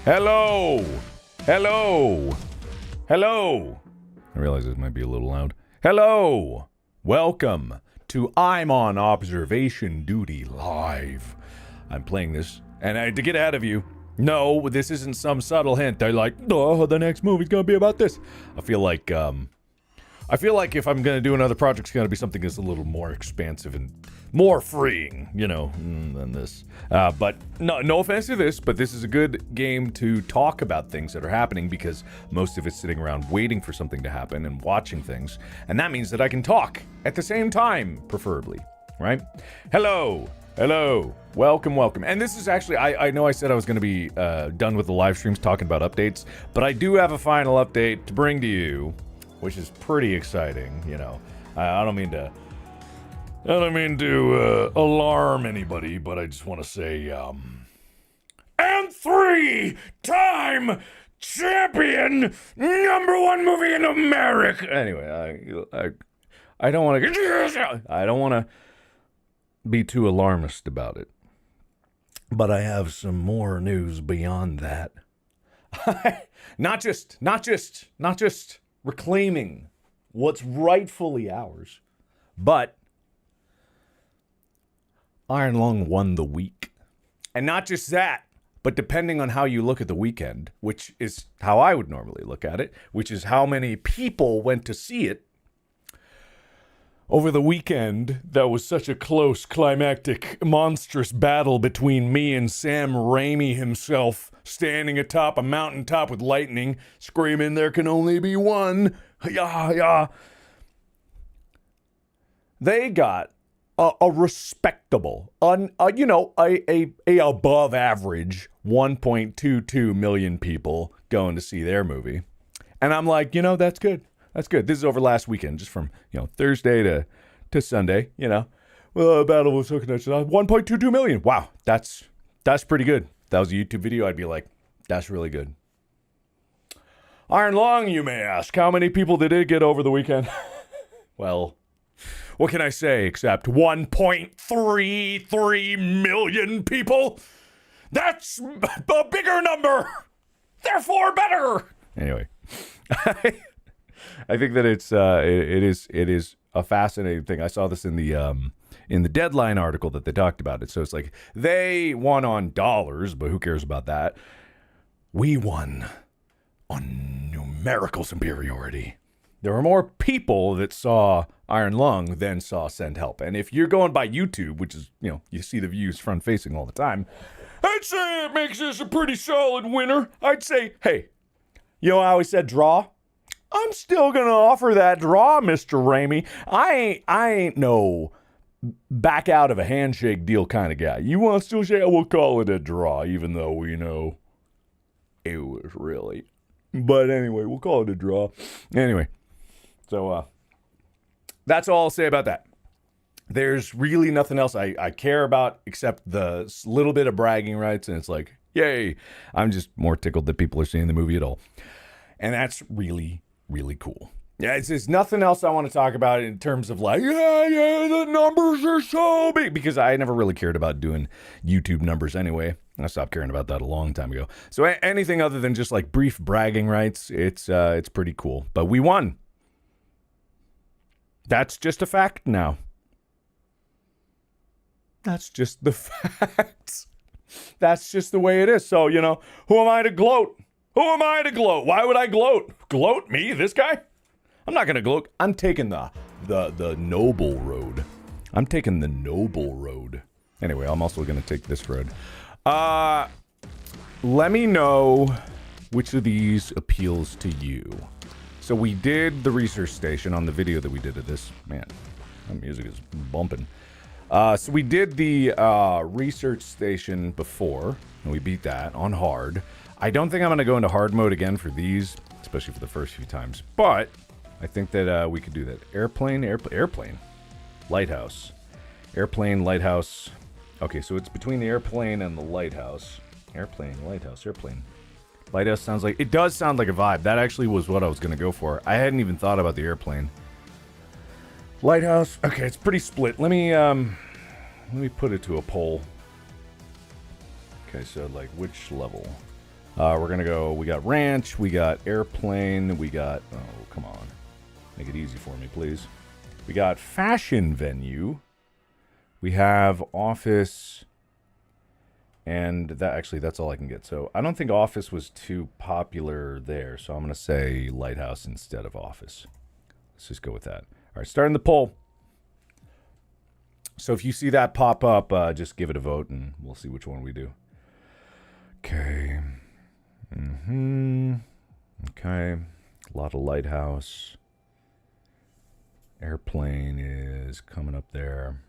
Hello! Hello! Hello! I realize this might be a little loud. Hello! Welcome to I'm on Observation Duty Live. I'm playing this, and to get ahead of you, no, this isn't some subtle hint. They're like, oh, the next movie's gonna be about this. I feel like if I'm gonna do another project, it's gonna be something that's a little more expansive and more freeing, than this. But no offense to this, but this is a good game to talk about things that are happening because most of it's sitting around waiting for something to happen and watching things. And that means that I can talk at the same time, preferably, right? Hello, welcome. And this is actually, I know I said I was going to be done with the live streams talking about updates, but I do have a final update to bring to you, which is pretty exciting, I don't mean to alarm anybody, but I just want to say, and 3-time champion, #1 movie in America. Anyway, I don't want to be too alarmist about it, but I have some more news beyond that. not just reclaiming what's rightfully ours, but Iron Lung won the week. And not just that, but depending on how you look at the weekend, which is how I would normally look at it, which is how many people went to see it. Over the weekend, that was such a close, climactic, monstrous battle between me and Sam Raimi himself, standing atop a mountaintop with lightning, screaming, "There can only be one!" Yeah. They got a respectable, a above average 1.22 million people going to see their movie. And I'm like, that's good. That's good. This is over last weekend, just from, Thursday to Sunday, Well, Battle was hooking at 1.22 million. Wow, that's pretty good. If that was a YouTube video, I'd be like, that's really good. Iron Lung, you may ask. How many people did it get over the weekend? Well, what can I say except 1.33 million people? That's a bigger number. Therefore, better. Anyway, I think that it is a fascinating thing. I saw this in the Deadline article that they talked about it. So it's like they won on dollars, but who cares about that? We won on numerical superiority. There were more people that saw Iron Lung than saw Send Help. And if you're going by YouTube, which is, you see the views front facing all the time, I'd say it makes this a pretty solid winner. I'd say, hey, how he said draw? I'm still going to offer that draw, Mr. Raimi. I ain't no back out of a handshake deal kind of guy. You want to still say, we'll call it a draw, even though we know it was really. But anyway, we'll call it a draw. Anyway, so that's all I'll say about that. There's really nothing else I care about except the little bit of bragging rights, and it's like, yay. I'm just more tickled that people are seeing the movie at all. And that's really, really cool. Yeah, there's nothing else I want to talk about in terms of like, the numbers are so big. Because I never really cared about doing YouTube numbers anyway. I stopped caring about that a long time ago. So anything other than just like brief bragging rights, it's pretty cool. But we won. That's just a fact now. That's just the facts. That's just the way it is. So, who am I to gloat? Who am I to gloat? Why would I gloat? Gloat? Me? This guy? I'm not going to gloat. I'm taking the noble road. I'm taking the noble road. Anyway, I'm also going to take this road. Let me know which of these appeals to you. So we did the research station on the video that we did of this. Man, that music is bumping. So we did the research station before, and we beat that on hard. I don't think I'm going to go into hard mode again for these, especially for the first few times. But I think that we could do that. Airplane. Lighthouse. Airplane, lighthouse. Okay, so it's between the airplane and the lighthouse. Airplane, lighthouse, airplane. Lighthouse sounds like... It does sound like a vibe. That actually was what I was going to go for. I hadn't even thought about the airplane. Lighthouse. Okay, it's pretty split. Let me put it to a poll. Okay, so like which level? We're going to go, we got ranch, we got airplane, we got, oh, come on. Make it easy for me, please. We got fashion venue. We have office, and that's all I can get. So I don't think office was too popular there, so I'm going to say Lighthouse instead of office. Let's just go with that. All right, starting the poll. So if you see that pop up, just give it a vote, and we'll see which one we do. Okay. Okay. A lot of Lighthouse. Airplane is coming up there.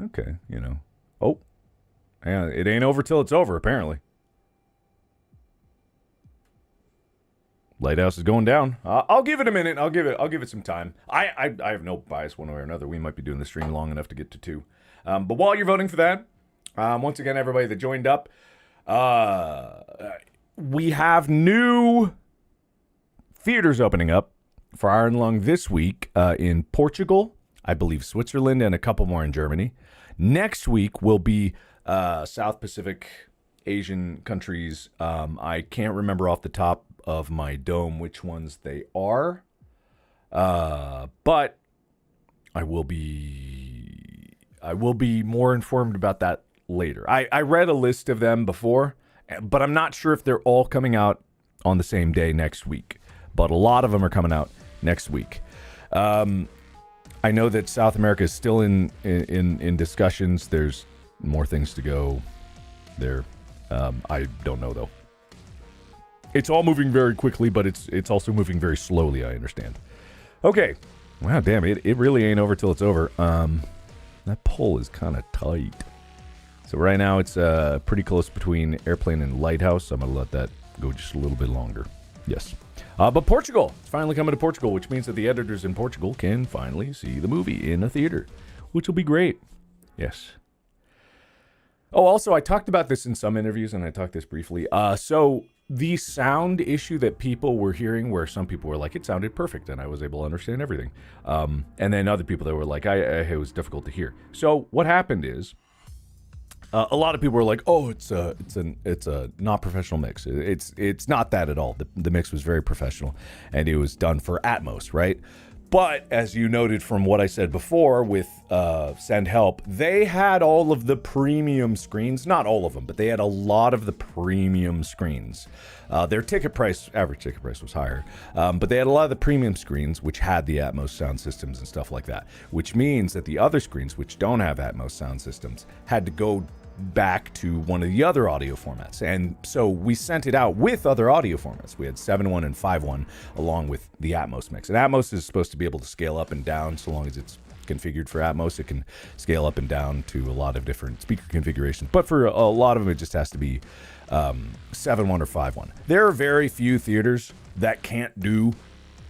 Okay, Oh, yeah, it ain't over till it's over, apparently. Lighthouse is going down. I'll give it a minute. I'll give it some time. I have no bias one way or another. We might be doing the stream long enough to get to 2. But while you're voting for that, once again, everybody that joined up, we have new theaters opening up for Iron Lung this week in Portugal, I believe Switzerland, and a couple more in Germany. Next week will be South Pacific Asian countries. I can't remember off the top of my dome which ones they are, but I will be more informed about that later. I read a list of them before, but I'm not sure if they're all coming out on the same day next week. But a lot of them are coming out next week. I know that South America is still in discussions. There's more things to go there. I don't know, though. It's all moving very quickly, but it's also moving very slowly, I understand. Okay. Wow, damn, it really ain't over till it's over. That poll is kind of tight. So right now it's pretty close between Airplane and Lighthouse. I'm going to let that go just a little bit longer. Yes. But Portugal. It's finally coming to Portugal, which means that the editors in Portugal can finally see the movie in a theater, which will be great. Yes. Oh, also, I talked about this in some interviews, and I talked this briefly. So the sound issue that people were hearing, where some people were like, it sounded perfect, and I was able to understand everything. And then other people that were like, it was difficult to hear. So what happened is, a lot of people were like, "Oh, it's a not professional mix." It's not that at all. The mix was very professional, and it was done for Atmos, right? But as you noted from what I said before with Send Help, they had all of the premium screens, not all of them, but they had a lot of the premium screens. Their average ticket price was higher, but they had a lot of the premium screens which had the Atmos sound systems and stuff like that, which means that the other screens which don't have Atmos sound systems had to go back to one of the other audio formats. And so we sent it out with other audio formats. We had 7.1 and 5.1 along with the Atmos mix. And Atmos is supposed to be able to scale up and down so long as it's configured for Atmos. It can scale up and down to a lot of different speaker configurations. But for a lot of them, it just has to be 7.1 or 5.1. There are very few theaters that can't do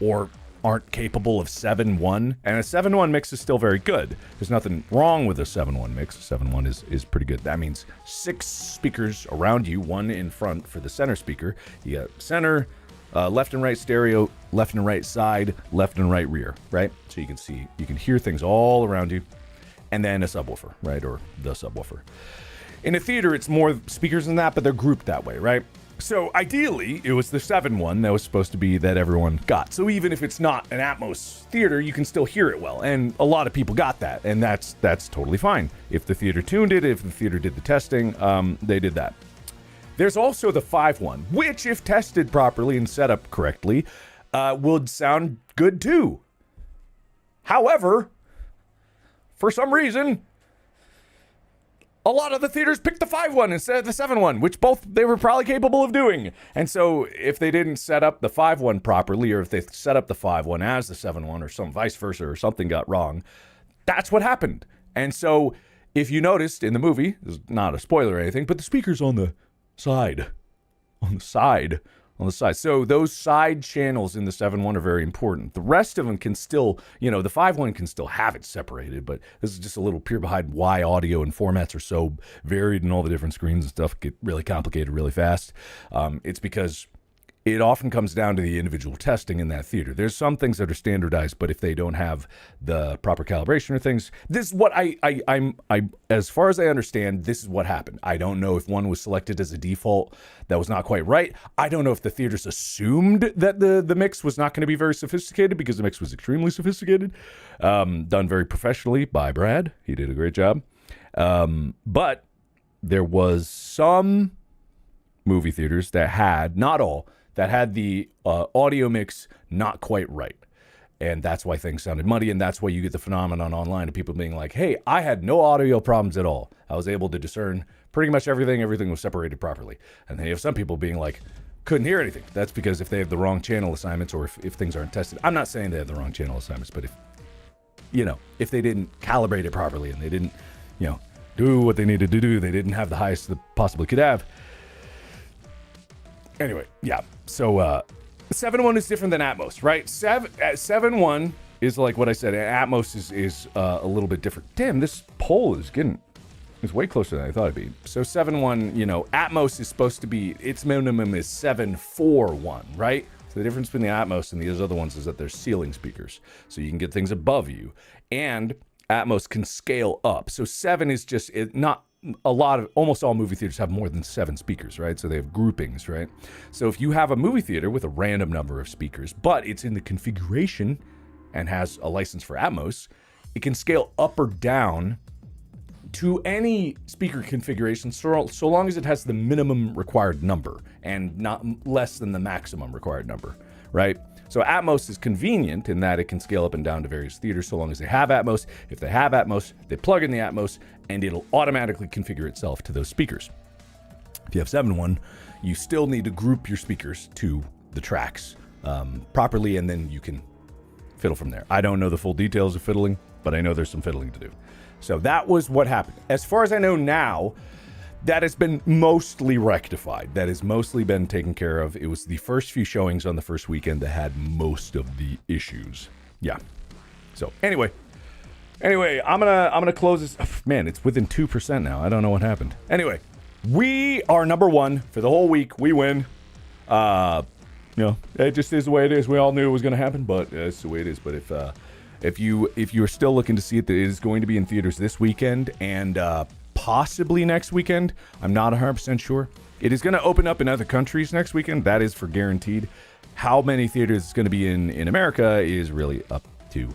or aren't capable of 7.1, and a 7.1 mix is still very good. There's nothing wrong with a 7.1 mix. 7.1 is pretty good. That means 6 speakers around you, 1 in front for the center speaker. You got center, left and right stereo, left and right side, left and right rear, right? So you can hear things all around you, and then a subwoofer, right, or the subwoofer. In a theater, it's more speakers than that, but they're grouped that way, right? So ideally, it was the 7.1 that was supposed to be that everyone got. So even if it's not an Atmos theater, you can still hear it well. And a lot of people got that, and that's totally fine. If the theater tuned it, if the theater did the testing, they did that. There's also the 5.1, which, if tested properly and set up correctly, would sound good too. However, for some reason, a lot of the theaters picked the 5.1 instead of the 7.1, which both they were probably capable of doing. And so if they didn't set up the 5.1 properly, or if they set up the 5.1 as the 7.1 or some vice versa, or something got wrong, that's what happened. And so if you noticed in the movie, this is not a spoiler or anything, but the speaker's on the side. So those side channels in the 7.1 are very important. The rest of them can still, the 5.1 can still have it separated, but this is just a little peer behind why audio and formats are so varied and all the different screens and stuff get really complicated really fast. It's because it often comes down to the individual testing in that theater. There's some things that are standardized, but if they don't have the proper calibration or things, this is what I'm as far as I understand, this is what happened. I don't know if one was selected as a default that was not quite right. I don't know if the theaters assumed that the mix was not going to be very sophisticated because the mix was extremely sophisticated, done very professionally by Brad. He did a great job. But there was some movie theaters that had, not all, that had the audio mix not quite right. And that's why things sounded muddy, and that's why you get the phenomenon online of people being like, hey, I had no audio problems at all. I was able to discern pretty much everything. Everything was separated properly. And then you have some people being like, couldn't hear anything. That's because if they have the wrong channel assignments or if things aren't tested. I'm not saying they have the wrong channel assignments, but if they didn't calibrate it properly and they didn't, do what they needed to do, they didn't have the highest they possibly could have. Anyway, yeah. So 7.1 is different than Atmos, right? 7.1 is like what I said. Atmos is a little bit different. Damn, this poll is way closer than I thought it'd be. So 7.1, Atmos is supposed to be, its minimum is 7.4.1, right? So the difference between the Atmos and these other ones is that they're ceiling speakers. So you can get things above you. And Atmos can scale up. So 7 is just not almost all movie theaters have more than 7 speakers, right? So they have groupings, right? So if you have a movie theater with a random number of speakers, but it's in the configuration and has a license for Atmos, it can scale up or down to any speaker configuration so long as it has the minimum required number and not less than the maximum required number, right? So Atmos is convenient in that it can scale up and down to various theaters so long as they have Atmos. If they have Atmos, they plug in the Atmos and it'll automatically configure itself to those speakers. If you have 7.1, you still need to group your speakers to the tracks properly, and then you can fiddle from there. I don't know the full details of fiddling, but I know there's some fiddling to do. So that was what happened. As far as I know now, that has been mostly rectified. That has mostly been taken care of. It was the first few showings on the first weekend that had most of the issues. Yeah. So anyway, I'm gonna close this. Oh, man, it's within 2% now. I don't know what happened. Anyway, we are number 1 for the whole week. We win. It just is the way it is. We all knew it was gonna happen, but it's the way it is. But if you're still looking to see it, it is going to be in theaters this weekend and possibly next weekend. I'm not 100% sure. It is going to open up in other countries next weekend. That is for guaranteed. How many theaters it's going to be in America is really up to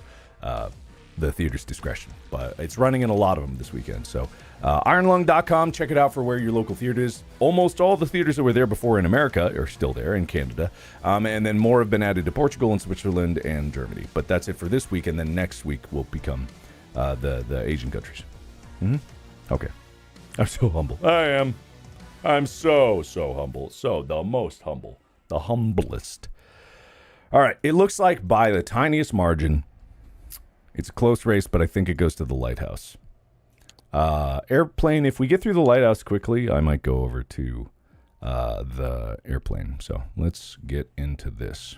the theater's discretion. But it's running in a lot of them this weekend. So ironlung.com, check it out for where your local theater is. Almost all the theaters that were there before in America are still there in Canada. And then more have been added to Portugal and Switzerland and Germany. But that's it for this week. And then next week will become the Asian countries. Mm-hmm. Okay. I'm so humble. I am. I'm so humble. So the most humble. The humblest. All right. It looks like by the tiniest margin, it's a close race, but I think it goes to the Lighthouse. Airplane, if we get through the Lighthouse quickly, I might go over to the airplane. So let's get into this.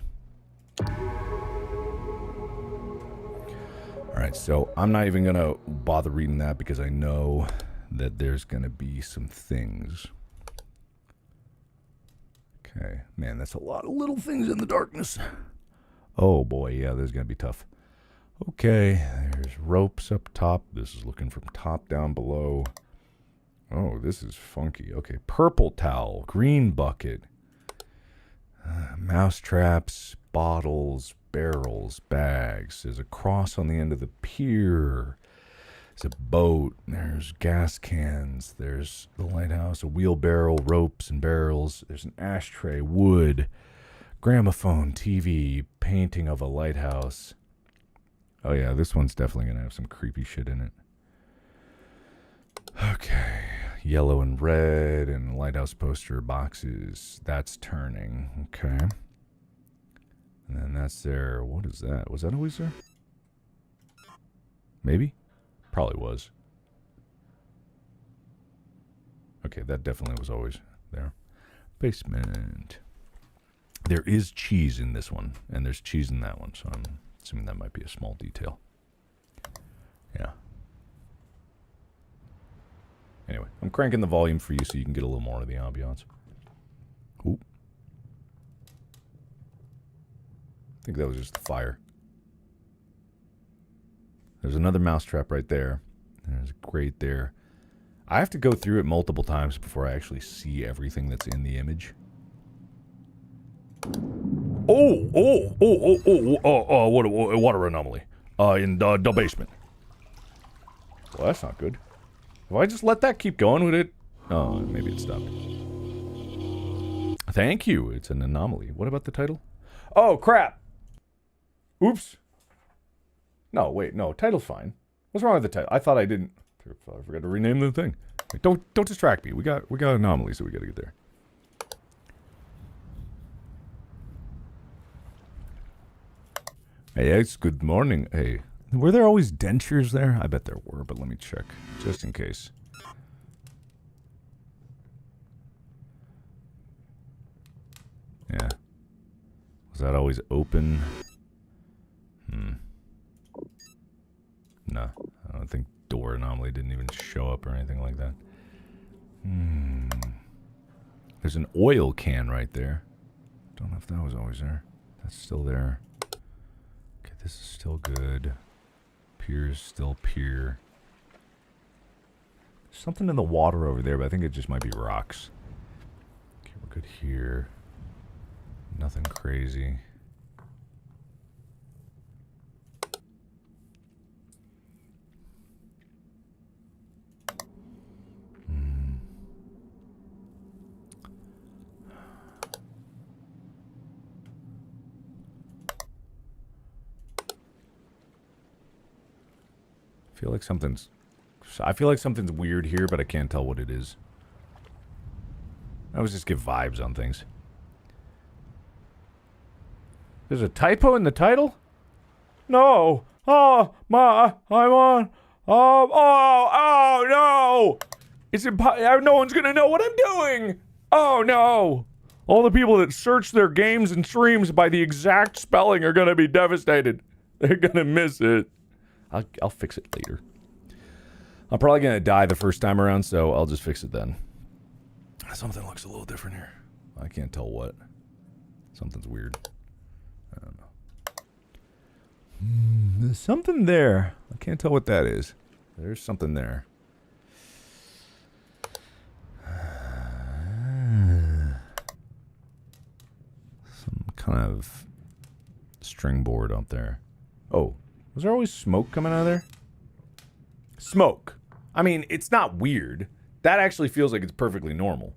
All right, so I'm not even going to bother reading that because I know that there's going to be some things. Okay, man, that's a lot of little things in the darkness. Oh boy, yeah, this is going to be tough. Okay, there's ropes up top. This is looking from top down below. Oh, this is funky. Okay, purple towel, green bucket, mouse traps, bottles, barrels, bags. There's a cross on the end of the pier. There's a boat. There's gas cans. There's the lighthouse, a wheelbarrow, ropes and barrels. There's an ashtray, wood, gramophone, TV, painting of a lighthouse. Oh yeah, this one's definitely going to have some creepy shit in it. Okay. Yellow and red and lighthouse poster boxes. That's turning. Okay. And then that's there. What is that? Was that always there? Maybe? Probably was. Okay, that definitely was always there. Basement. There is cheese in this one, and there's cheese in that one, so I'm assuming that might be a small detail. Yeah. Anyway, I'm cranking the volume for you so you can get a little more of the ambiance. Ooh. think that was just the fire. There's another mousetrap right there. There's a grate there. I have to go through it multiple times before I actually see everything that's in the image. Oh, what a water anomaly. In the basement. Well, that's not good. If I just let that keep going with it... Oh, maybe it stopped. Thank you. It's an anomaly. What about the title? Oh, crap. Oops. No, wait. No, title's fine. What's wrong with the title? I thought I didn't... I forgot to rename the thing. Wait, don't distract me. We got anomalies that we got to get there. Hey, X, good morning. Hey, were there always dentures there? I bet there were, but let me check, just in case. Yeah. Was that always open? No, I don't think door anomaly didn't even show up or anything like that. There's an oil can right there. Don't know if that was always there. That's still there. Okay, this is still good. Pier's still pier. Something in the water over there, but I think it just might be rocks. Okay, we're good here. Nothing crazy. I feel like something's weird here, but I can't tell what it is. I always just give vibes on things. There's a typo in the title? No. Oh, I'm on. Oh, no. It's no one's gonna know what I'm doing. Oh, no. All the people that search their games and streams by the exact spelling are gonna be devastated. They're gonna miss it. I'll fix it later. I'm probably gonna die the first time around, so I'll just fix it then. Something looks a little different here. I can't tell what. Something's weird. I don't know. There's something there. I can't tell what that is. There's something there. Some kind of string board up there. Oh, was there always smoke coming out of there? Smoke. I mean, it's not weird. That actually feels like it's perfectly normal.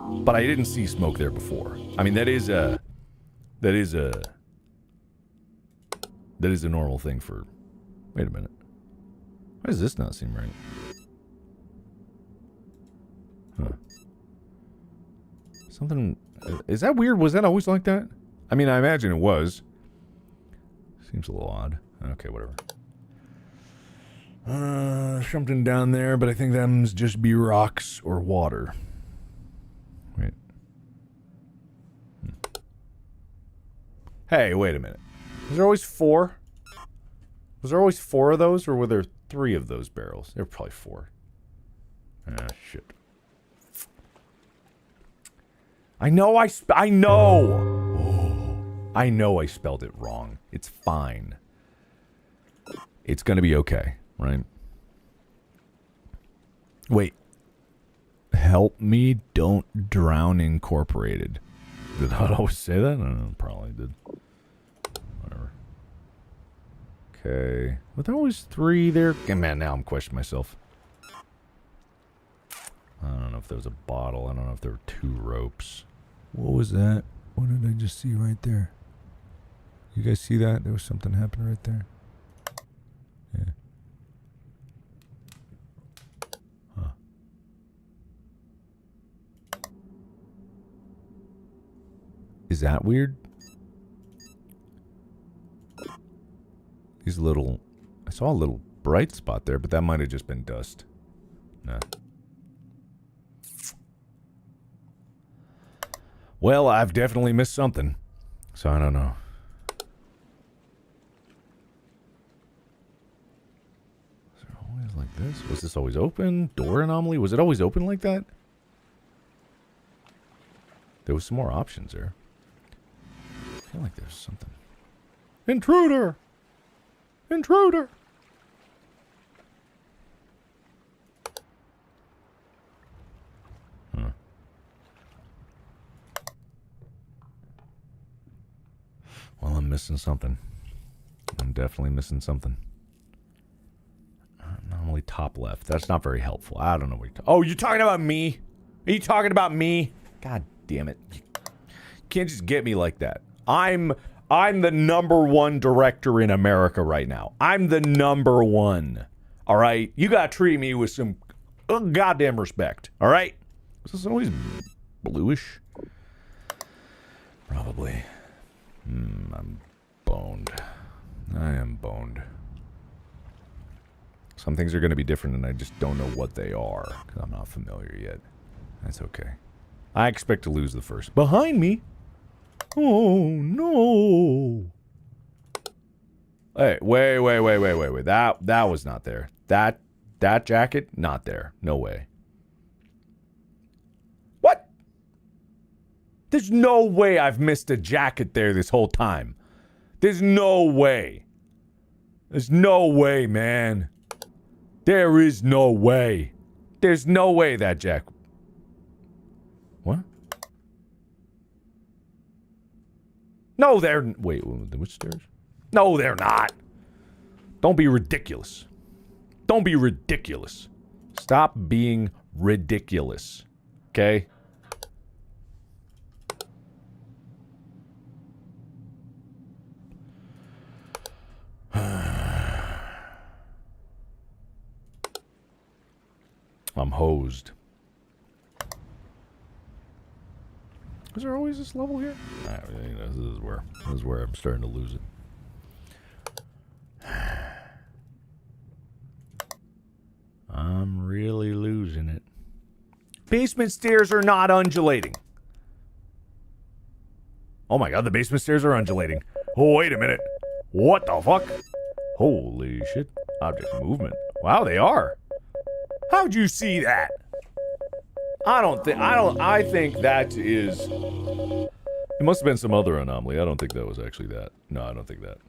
But I didn't see smoke there before. I mean, that is a normal thing for... Wait a minute. Why does this not seem right? Huh. Something... Is that weird? Was that always like that? I mean, I imagine it was. Seems a little odd. Okay, whatever. Something down there, but I think them's just be rocks or water. Wait. Hey, wait a minute. Was there always 4? Was there always 4 of those, or were there 3 of those barrels? There were probably 4. Ah, shit. I know I know I spelled it wrong. It's fine. It's gonna be okay, right? Wait. Help me, don't drown incorporated. Did I always say that? I don't know, probably did. Whatever. Okay. Were there always 3 there? Man, now I'm questioning myself. I don't know if there was a bottle. I don't know if there were 2 ropes. What was that? What did I just see right there? You guys see that? There was something happening right there. Yeah. Huh. Is that weird? These little... I saw a little bright spot there, but that might have just been dust. Nah. Well, I've definitely missed something. So I don't know. Was it always like this? Was this always open? Door anomaly? Was it always open like that? There was some more options there. I feel like there's something. Intruder! Intruder! Well, I'm missing something. I'm definitely missing something. Anomaly top left. That's not very helpful. I don't know what you're talking. Oh, you're talking about me? Are you talking about me? God damn it. You can't just get me like that. I'm the #1 director in America right now. I'm the #1. All right? You gotta treat me with some goddamn respect. All right? Is this always bluish? Probably. I'm boned. I am boned. Some things are going to be different, and I just don't know what they are, because I'm not familiar yet. That's okay. I expect to lose the first. Behind me? Oh, no. Hey, wait. That was not there. That jacket, not there. No way. What? There's no way I've missed a jacket there this whole time. There's no way. There's no way, man. There is no way. There's no way that jacket... What? No, they're... Wait, which stairs? No, they're not. Don't be ridiculous. Don't be ridiculous. Stop being ridiculous. Okay? I'm hosed. Is there always this level here? This is where I'm starting to lose it. I'm really losing it. Basement stairs are not undulating. Oh my god, the basement stairs are undulating. Oh, wait a minute. What the fuck? Holy shit. Object movement. Wow, they are. How'd you see that? I think that is... It must have been some other anomaly. I don't think that was actually that. No, I don't think that.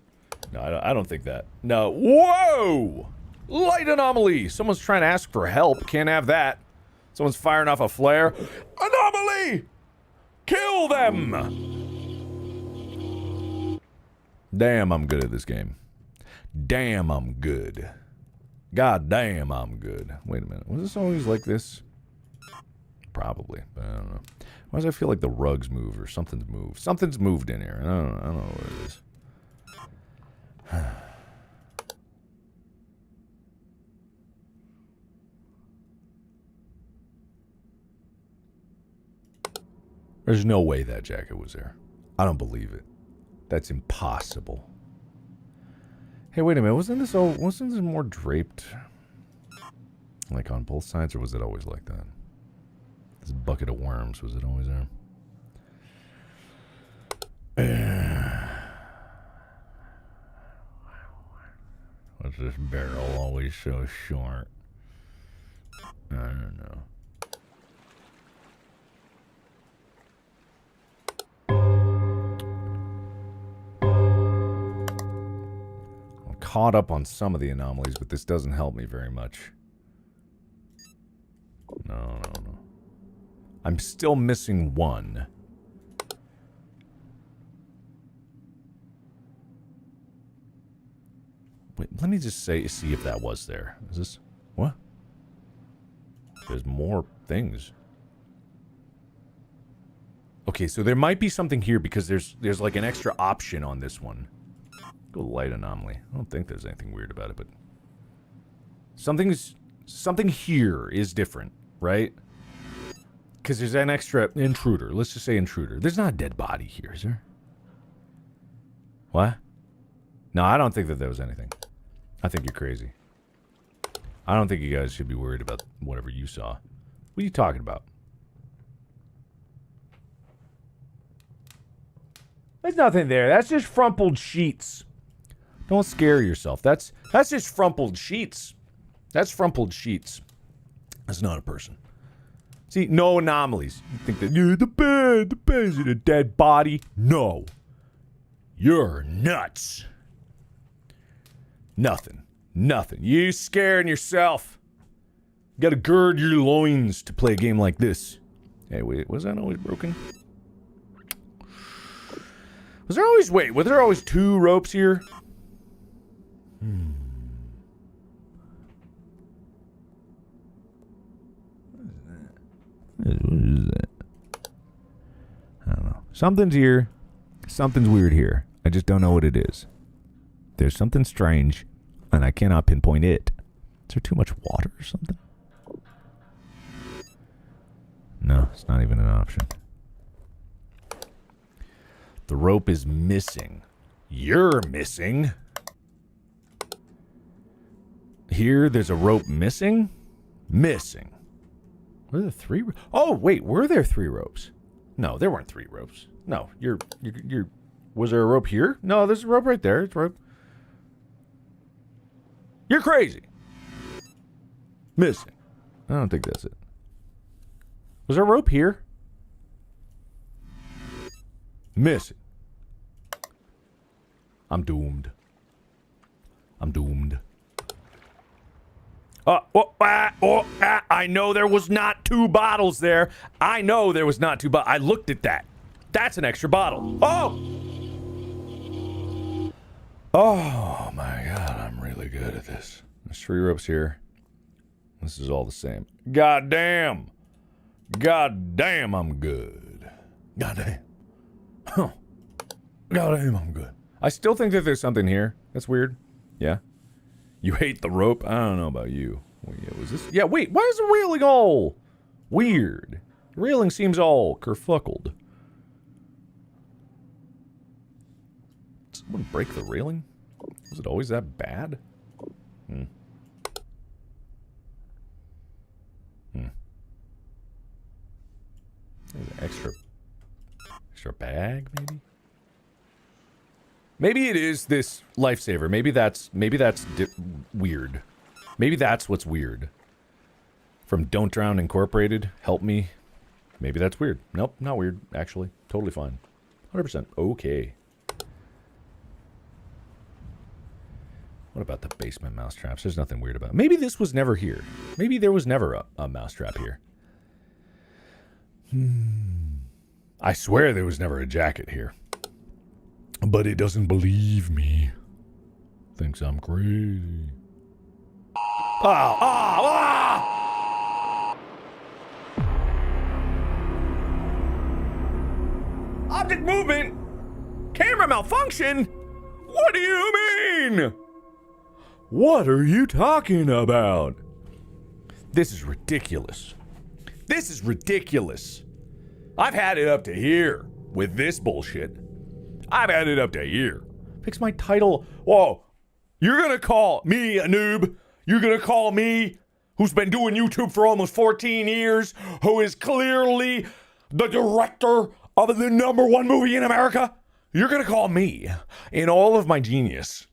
No, I don't think that. No. Whoa! Light anomaly! Someone's trying to ask for help. Can't have that. Someone's firing off a flare. Anomaly! Kill them! Damn, I'm good at this game. Damn, I'm good. God damn, I'm good. Wait a minute. Was this always like this? Probably, but I don't know. Why does I feel like the rugs move or something's moved? Something's moved in here. I don't know what it is. There's no way that jacket was there. I don't believe it. That's impossible. Hey, wait a minute. Wasn't this more draped? Like on both sides, or was it always like that? This bucket of worms, was it always there? What's this barrel always so short? I don't know. Caught up on some of the anomalies, but this doesn't help me very much. No. I'm still missing one. Wait, let me just see if that was there. Is this... What? There's more things. Okay, so there might be something here because there's like an extra option on this one. Go light anomaly. I don't think there's anything weird about it, but something here is different, right? Because there's an extra intruder. Let's just say intruder. There's not a dead body here, is there? What? No, I don't think that there was anything. I think you're crazy. I don't think you guys should be worried about whatever you saw. What are you talking about? There's nothing there. That's just frumpled sheets. Don't scare yourself. That's just frumpled sheets. That's frumpled sheets. That's not a person. See, no anomalies. You think that the bed is it a dead body? No. You're nuts. Nothing. You scaring yourself. You gotta gird your loins to play a game like this. Hey, wait, was that always broken? Was there always 2 ropes here? What is that? I don't know. Something's here. Something's weird here. I just don't know what it is. There's something strange, and I cannot pinpoint it. Is there too much water or something? No, it's not even an option. The rope is missing. You're missing. Here, there's a rope missing? Missing. Were there 3? Oh, wait, were there 3 ropes? No, there weren't 3 ropes. No, you're. Was there a rope here? No, there's a rope right there. It's a rope. You're crazy. Missing. I don't think that's it. Was there a rope here? Missing. I'm doomed. I know there was not 2 bottles there. I looked at that. That's an extra bottle. Oh my God, I'm really good at this. There's 3 ropes here. This is all the same. God damn, I'm good. God damn, I'm good. I still think that there's something here. That's weird. Yeah. You hate the rope? I don't know about you. Was this? Yeah, wait, why is the railing all weird? The railing seems all kerfuckled. Did someone break the railing? Was it always that bad? There's an extra bag, maybe? Maybe it is this lifesaver. Maybe that's weird. Maybe that's what's weird. From Don't Drown Incorporated, help me. Maybe that's weird. Nope, not weird, actually. Totally fine. 100% okay. What about the basement mousetraps? There's nothing weird about it. Maybe this was never here. Maybe there was never a mousetrap here. I swear there was never a jacket here. But it doesn't believe me. Thinks I'm crazy. Object movement? Camera malfunction? What do you mean? What are you talking about? This is ridiculous. I've had it up to here with this bullshit. Fix my title. Whoa. You're gonna call me a noob? You're gonna call me, who's been doing YouTube for almost 14 years, who is clearly the director of the #1 movie in America? You're gonna call me, in all of my genius,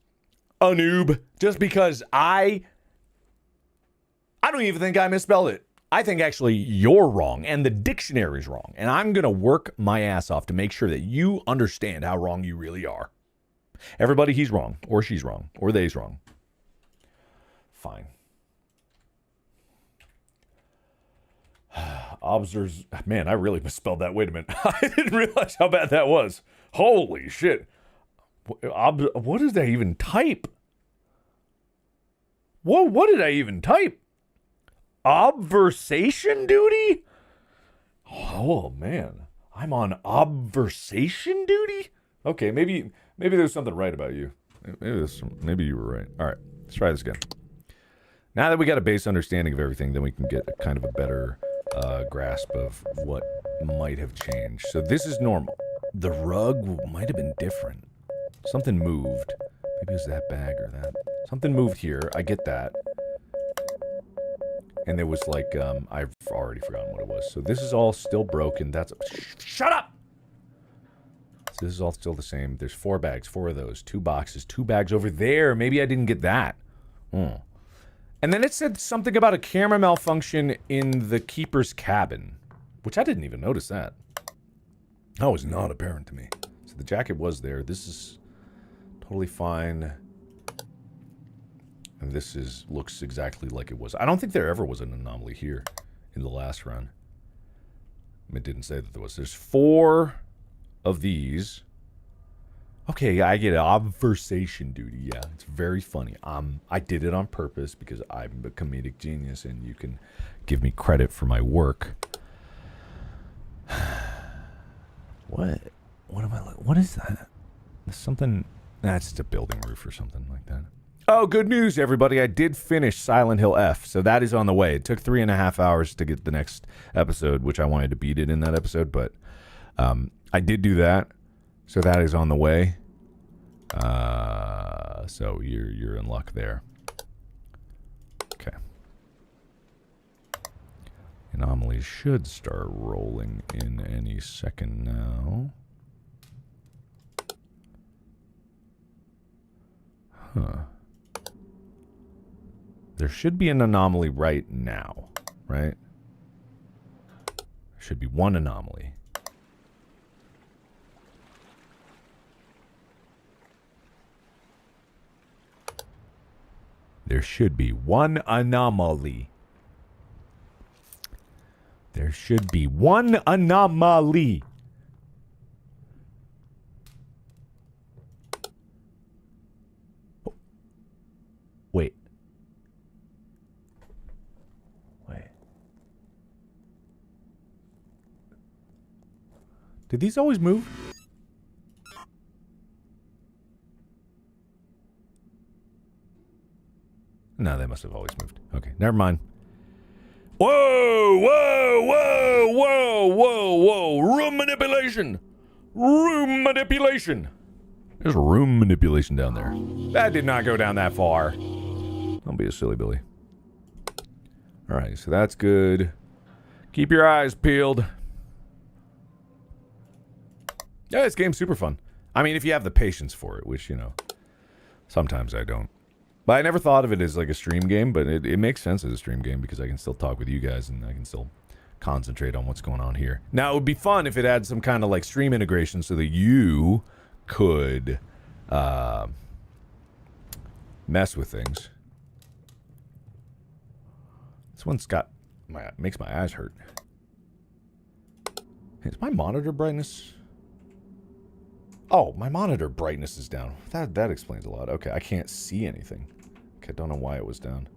a noob, just because I don't even think I misspelled it. I think actually you're wrong and the dictionary's wrong. And I'm going to work my ass off to make sure that you understand how wrong you really are. Everybody, he's wrong, or she's wrong, or they's wrong. Fine. Observers, man, I really misspelled that. Wait a minute. I didn't realize how bad that was. Holy shit. What did I even type? What did I even type? Obversation duty? Oh man, I'm on obversation duty? Okay, maybe there's something right about you. Maybe you were right. All right, let's try this again. Now that we got a base understanding of everything, then we can get a kind of a better grasp of what might have changed. So this is normal. The rug might have been different. Something moved. Maybe it was that bag or that. Something moved here. I get that. And there was like, I've already forgotten what it was. So this is all still broken. Shut up! So this is all still the same. There's 4 bags, 4 of those. 2 boxes, 2 bags over there. Maybe I didn't get that. And then it said something about a camera malfunction in the keeper's cabin. Which I didn't even notice that. That was not apparent to me. So So the jacket was there. This is totally fine. And this looks exactly like it was. I don't think there ever was an anomaly here in the last run. It didn't say that there was. There's 4 of these. Okay, I get obversation duty. Yeah, it's very funny. I did it on purpose because I'm a comedic genius and you can give me credit for my work. What? What is that? Something... That's just a building roof or something like that. Oh, good news, everybody. I did finish Silent Hill F, so that is on the way. It took 3.5 hours to get the next episode, which I wanted to beat it in that episode, but I did do that, so that is on the way. So you're in luck there. Okay. Anomalies should start rolling in any second now. Huh. There should be an anomaly right now, right? There should be one anomaly. There should be one anomaly. There should be one anomaly. Wait. Did these always move? No, they must have always moved. Okay, never mind. Whoa, whoa, whoa, whoa, whoa, whoa. Room manipulation. Room manipulation. There's room manipulation down there. That did not go down that far. Don't be a silly Billy. Alright, so that's good. Keep your eyes peeled. Yeah, this game's super fun. I mean, if you have the patience for it, which, you know, sometimes I don't. But I never thought of it as like a stream game, but it makes sense as a stream game because I can still talk with you guys and I can still concentrate on what's going on here. Now, it would be fun if it had some kind of like stream integration so that you could mess with things. This one's got makes my eyes hurt. Is my monitor brightness? Oh, my monitor brightness is down. That explains a lot. Okay, I can't see anything. Okay, don't know why it was down.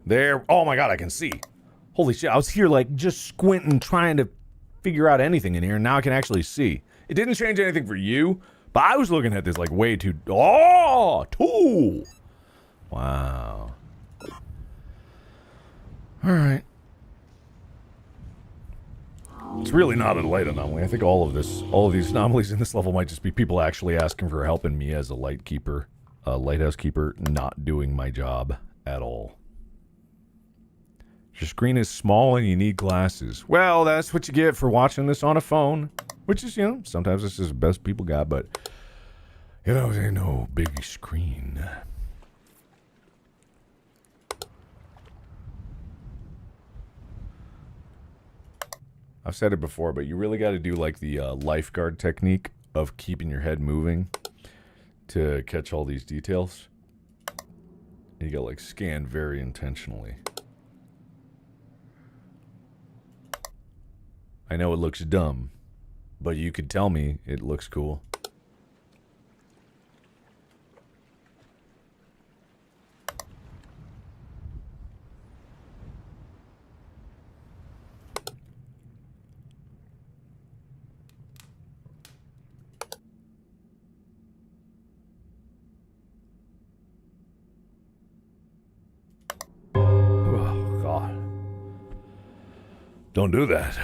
There. Oh my god, I can see. Holy shit, I was here like just squinting trying to figure out anything in here, and now I can actually see. It didn't change anything for you, but I was looking at this like way too... Oh! Tool! Wow. Alright. It's really not a light anomaly. I think all of these anomalies in this level might just be people actually asking for help and me as a lighthouse keeper, not doing my job at all. Your screen is small and you need glasses. Well, that's what you get for watching this on a phone. Which is, you know, sometimes this is the best people got, but, you know, there ain't no big screen. I've said it before, but you really got to do like the lifeguard technique of keeping your head moving to catch all these details. You got to like scan very intentionally. I know it looks dumb, but you could tell me it looks cool. Don't do that.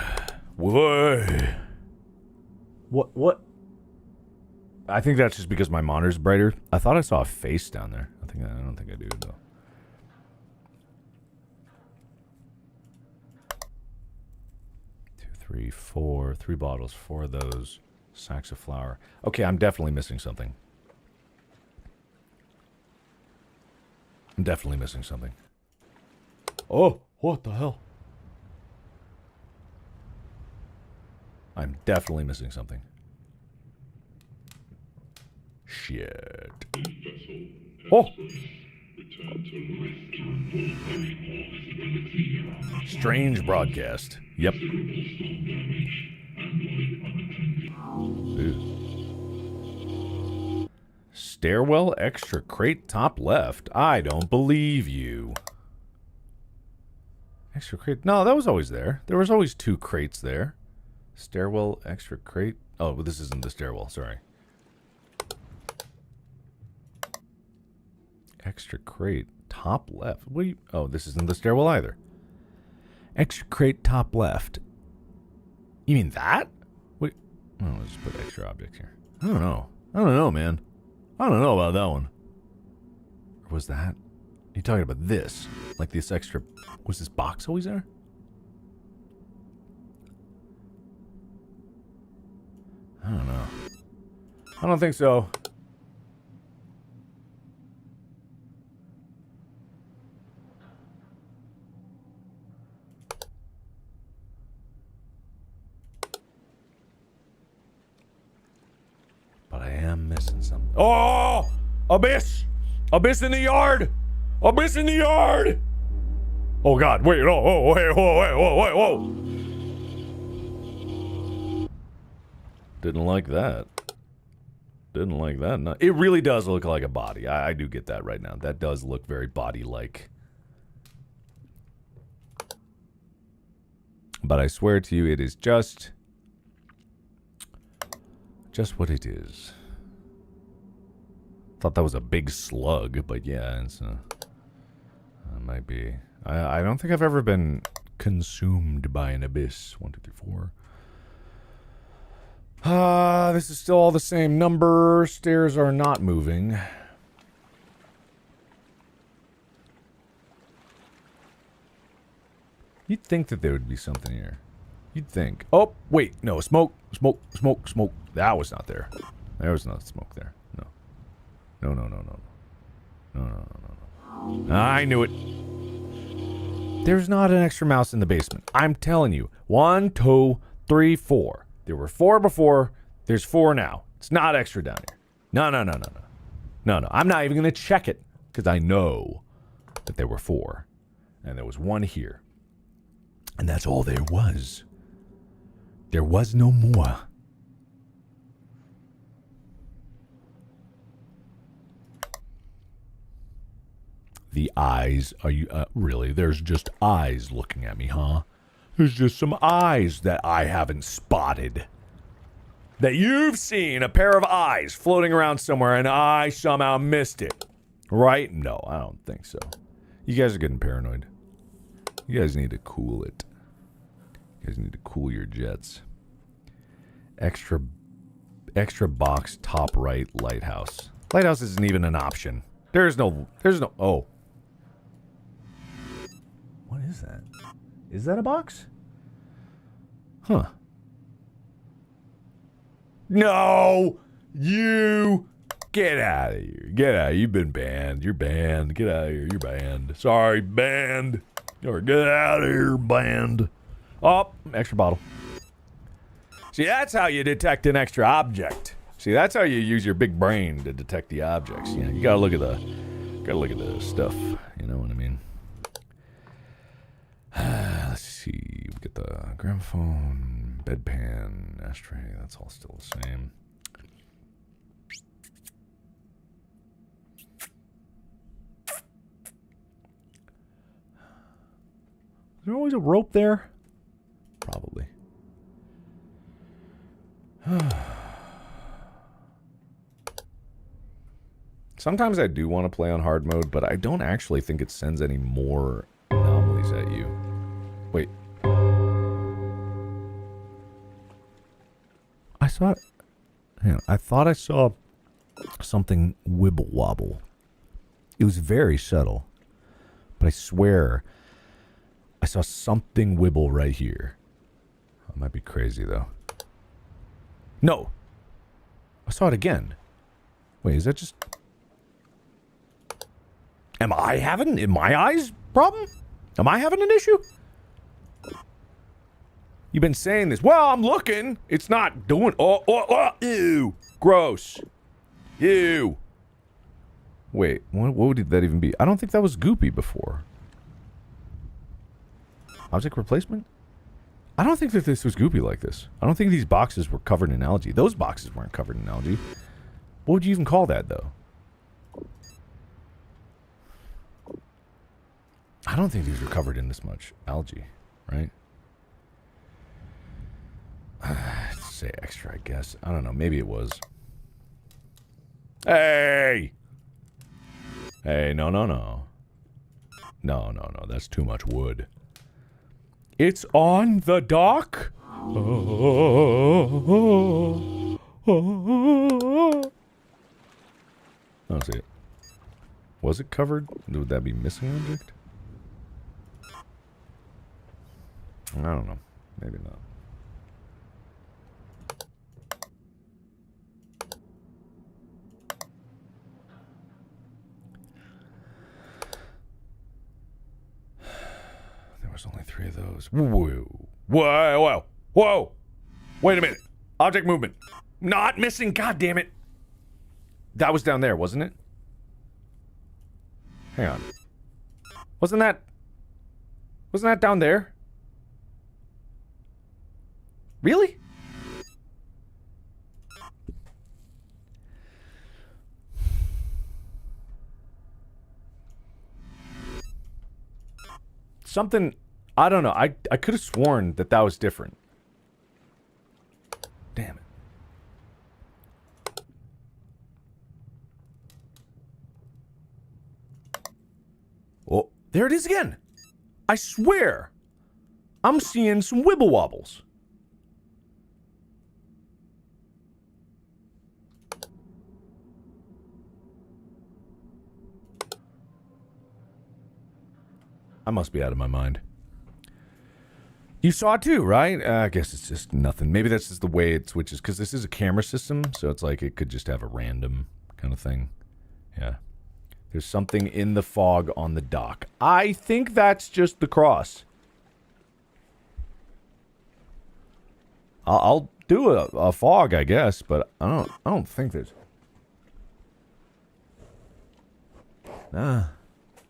Why? What? I think that's just because my monitor's brighter. I thought I saw a face down there. I don't think I do though. Two, three, four. 3 bottles. 4 of those. Sacks of flour. Okay, I'm definitely missing something. I'm definitely missing something. Oh, what the hell? I'm definitely missing something. shit. Oh! Strange broadcast. Yep. Ooh. Stairwell extra crate top left. I don't believe you. Extra crate. No, that was always there. There was always 2 crates there. Stairwell extra crate. Oh, but this isn't the stairwell. Sorry. Extra crate top left. What do you? Oh, this isn't the stairwell either. Extra crate top left. You mean that? Wait. Oh, let's just put extra objects here. I don't know. I don't know, man. I don't know about that one. Or was that? You're talking about this? Like this extra... Was this box always there? I don't know. I don't think so. But I am missing something. Oh! Abyss! Abyss in the yard! Abyss in the yard! Oh God, wait, oh, wait, whoa. Didn't like that. Didn't like that. No, it really does look like a body. I do get that right now. That does look very body-like. But I swear to you, it is just what it is. Thought that was a big slug, but yeah, it's it might be. I don't think I've ever been consumed by an abyss. 1, 2, 3, 4. This is still all the same number. Stairs are not moving. You'd think that there would be something here. You'd think. Oh, wait. No, smoke. That was not there. There was not smoke there. No. No. I knew it. There's not an extra mouse in the basement. I'm telling you. 1, 2, 3, 4. There were 4 before. There's 4 now. It's not extra down here. No. No. I'm not even going to check it because I know that there were 4. And there was 1 here. And that's all there was. There was no more. The eyes. Are you really? There's just eyes looking at me, huh? There's just some eyes that I haven't spotted. That you've seen a pair of eyes floating around somewhere and I somehow missed it. Right? No, I don't think so. You guys are getting paranoid. You guys need to cool it. You guys need to cool your jets. Extra box top right lighthouse. Lighthouse isn't even an option. There's no, oh. What is that? Is that a box? Huh. No! You! Get out of here. Get out. You've been banned. You're banned. Get out of here. You're banned. Sorry, banned. Or get out of here, banned. Oh, extra bottle. See, that's how you detect an extra object. See, that's how you use your big brain to detect the objects. You know, you gotta look at the stuff. You know what I mean? Let's see. We get the gramophone, bedpan, ashtray. That's all still the same. Is there always a rope there? Probably. Sometimes I do want to play on hard mode, but I don't actually think it sends any more anomalies at you. Wait. I saw it. Hang on. I thought I saw something wibble wobble. It was very subtle. But I swear I saw something wibble right here. I might be crazy though. No. I saw it again. Wait, is that just... Am I having, in my eyes, problem? Am I having an issue? You've been saying this. Well, I'm looking. It's not doing... Oh, ew. Gross. You. Wait, what would that even be? I don't think that was goopy before. Object replacement? I don't think that this was goopy like this. I don't think these boxes were covered in algae. Those boxes weren't covered in algae. What would you even call that, though? I don't think these were covered in this much algae, right? Say extra, I guess. I don't know. Maybe it was. Hey! Hey, no. No. That's too much wood. It's on the dock? I don't see it. Was it covered? Would that be missing object? I don't know. Maybe not. There was only 3 of those. Whoa. Wait a minute. Object movement. Not missing. God damn it. That was down there, wasn't it? Hang on. Wasn't that down there? Really? Something, I don't know. I could have sworn that was different. Damn it. Oh, there it is again. I swear. I'm seeing some wibble wobbles. I must be out of my mind. You saw it too, right? I guess it's just nothing. Maybe that's just the way it switches, because this is a camera system, so it's like it could just have a random kind of thing. Yeah. There's something in the fog on the dock. I think that's just the cross. I'll do a fog, I guess, but I don't think there's... Nah.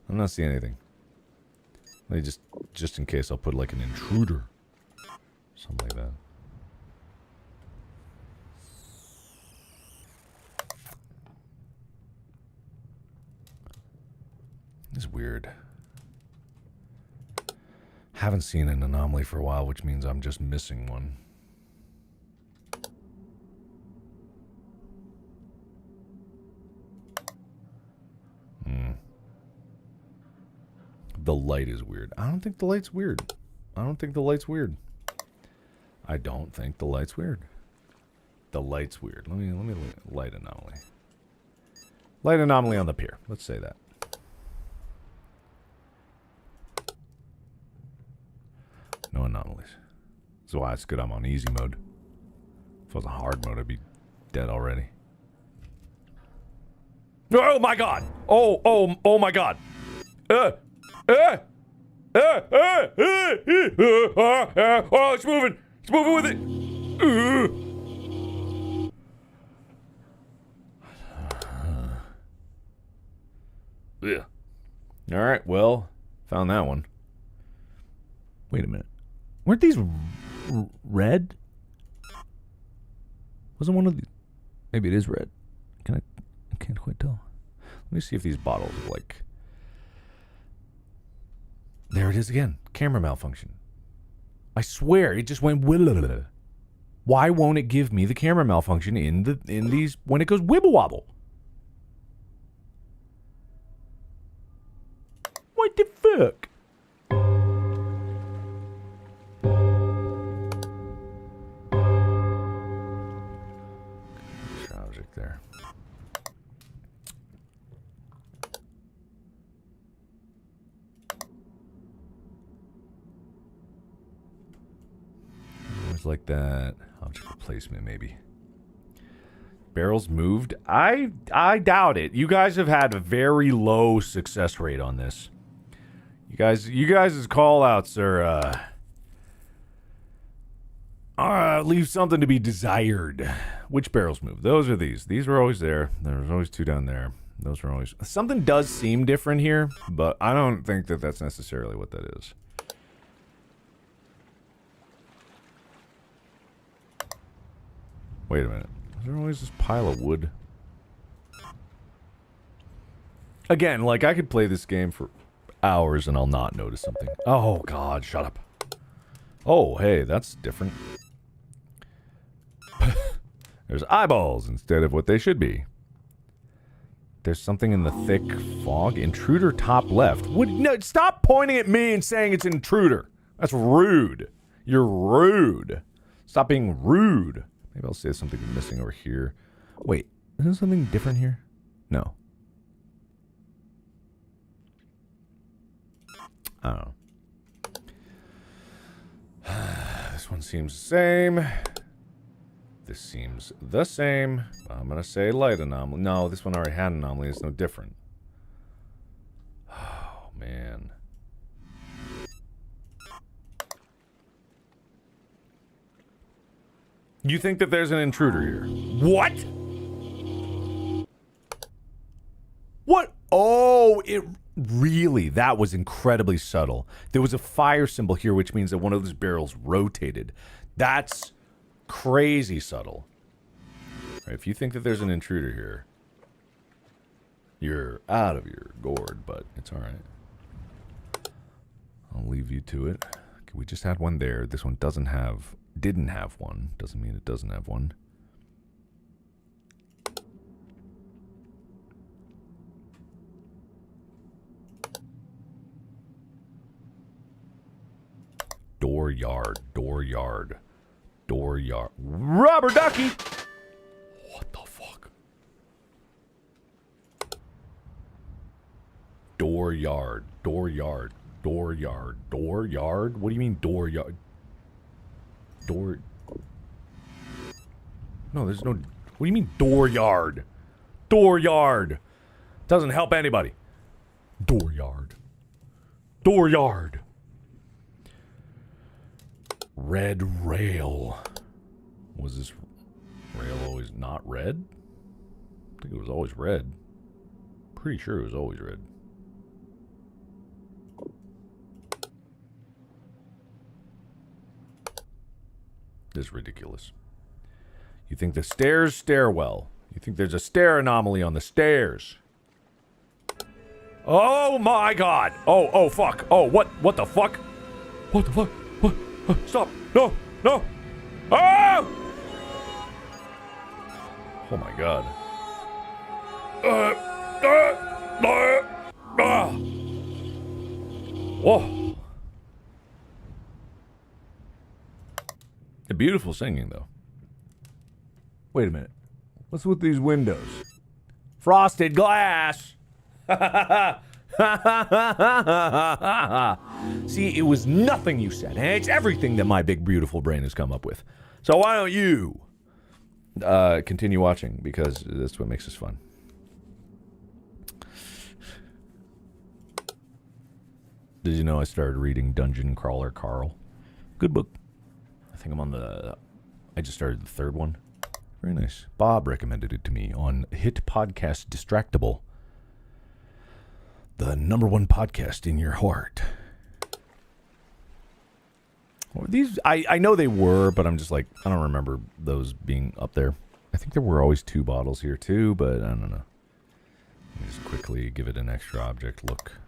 I'm not seeing anything. Let me just in case, I'll put like an intruder. Something like that. It's weird. Haven't seen an anomaly for a while, which means I'm just missing one. The light is weird. I don't think the light's weird. I don't think the light's weird. The light's weird. Let me light anomaly. Light anomaly on the pier. Let's say that. No anomalies. That's why it's good I'm on easy mode. If I was on hard mode, I'd be dead already. Oh my god! Oh my god! Oh, it's moving! It's moving with it! Yeah. Alright, well, found that one. Wait a minute. Weren't these red? Wasn't one of these... Maybe it is red. I can't quite tell. Let me see if these bottles are like... There it is again. Camera malfunction. I swear it just went wibble. Why won't it give me the camera malfunction in these when it goes wibble wobble? What the fuck? Object there. Like that. Object replacement, maybe. Barrels moved? I doubt it. You guys have had a very low success rate on this. You guys' call outs are leave something to be desired. Which barrels move? Those are these. These were always there. There was always 2 down there. Those were always... Something does seem different here, but I don't think that that's necessarily what that is. Wait a minute. Is there always this pile of wood? Again, like, I could play this game for hours and I'll not notice something. Oh, God, shut up. Oh, hey, that's different. There's eyeballs instead of what they should be. There's something in the thick fog. Intruder top left. What? No, stop pointing at me and saying it's intruder. That's rude. You're rude. Stop being rude. Maybe I'll say something missing over here. Wait, is there something different here? No. I don't know. This one seems the same. This seems the same. I'm going to say light anomaly. No, this one already had an anomaly. It's no different. Oh, man. You think that there's an intruder here? What? What? Oh, it really, that was incredibly subtle. There was a fire symbol here, which means that one of those barrels rotated. That's crazy subtle. Right, if you think that there's an intruder here, you're out of your gourd, but it's all right. I'll leave you to it. Okay, we just had one there. This one didn't have one. Doesn't mean it doesn't have one. Dooryard. Rubber ducky! What the fuck? Dooryard. What do you mean dooryard? No, there's no... What do you mean dooryard? Dooryard. Doesn't help anybody. Dooryard. Red rail. Was this rail always not red? I think it was always red. Pretty sure it was always red. This is ridiculous. You think the stairs stairwell. You think there's a stair anomaly on the stairs. Oh my god. Oh fuck. Oh, what the fuck? What the fuck? What? Stop. No. Oh! Oh my god. Whoa. A beautiful singing, though. Wait a minute. What's with these windows? Frosted glass! See, it was nothing you said, and it's everything that my big, beautiful brain has come up with. So why don't you continue watching, because that's what makes this fun. Did you know I started reading Dungeon Crawler Carl? Good book. I think I'm on I just started the 3rd one. Very nice. Bob recommended it to me on hit podcast Distractable. The #1 podcast in your heart. These, I know they were, but I'm just like, I don't remember those being up there. I think there were always 2 bottles here too, but I don't know. Let me just quickly give it an extra object look.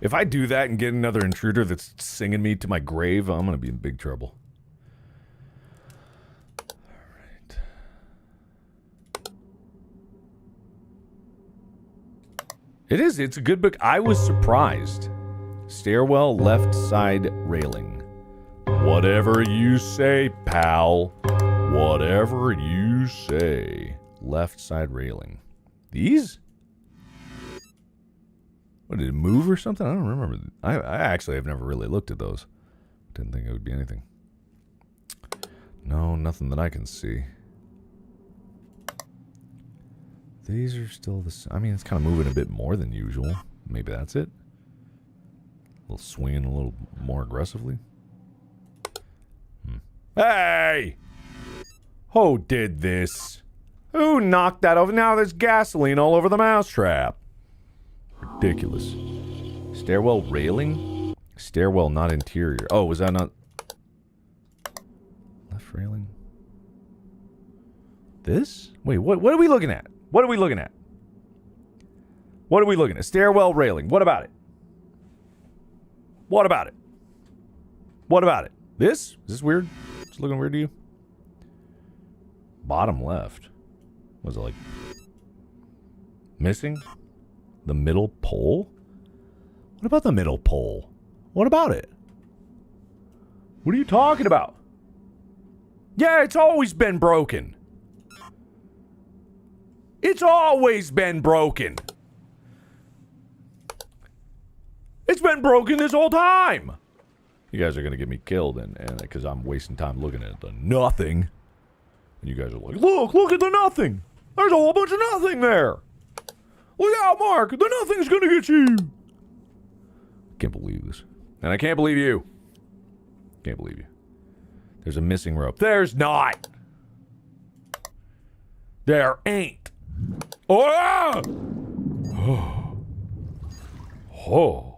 If I do that and get another intruder that's singing me to my grave, I'm going to be in big trouble. Alright. It's a good book. I was surprised. Stairwell left side railing. Whatever you say, pal. Whatever you say. Left side railing. These? What, did it move or something? I don't remember. I actually have never really looked at those. Didn't think it would be anything. No, nothing that I can see. These are still the same. I mean, it's kind of moving a bit more than usual. Maybe that's it. A little swinging a little more aggressively. Hey! Who did this? Who knocked that over? Now there's gasoline all over the mousetrap. Ridiculous. Stairwell railing? Stairwell, not interior. Oh, was that not... Left railing? This? Wait, what are we looking at? What are we looking at? What are we looking at? Stairwell railing. What about it? What about it? What about it? This? Is this weird? It's looking weird to you? Bottom left. Was it like... missing? The middle pole? What about the middle pole? What about it? What are you talking about? Yeah, it's always been broken. It's always been broken. It's been broken this whole time. You guys are going to get me killed and because I'm wasting time looking at the nothing. And you guys are like, look at the nothing. There's a whole bunch of nothing there. Look out, Mark. The nothing's going to get you. Can't believe this. And I can't believe you. Can't believe you. There's a missing rope. There's not. There ain't. Oh! Oh.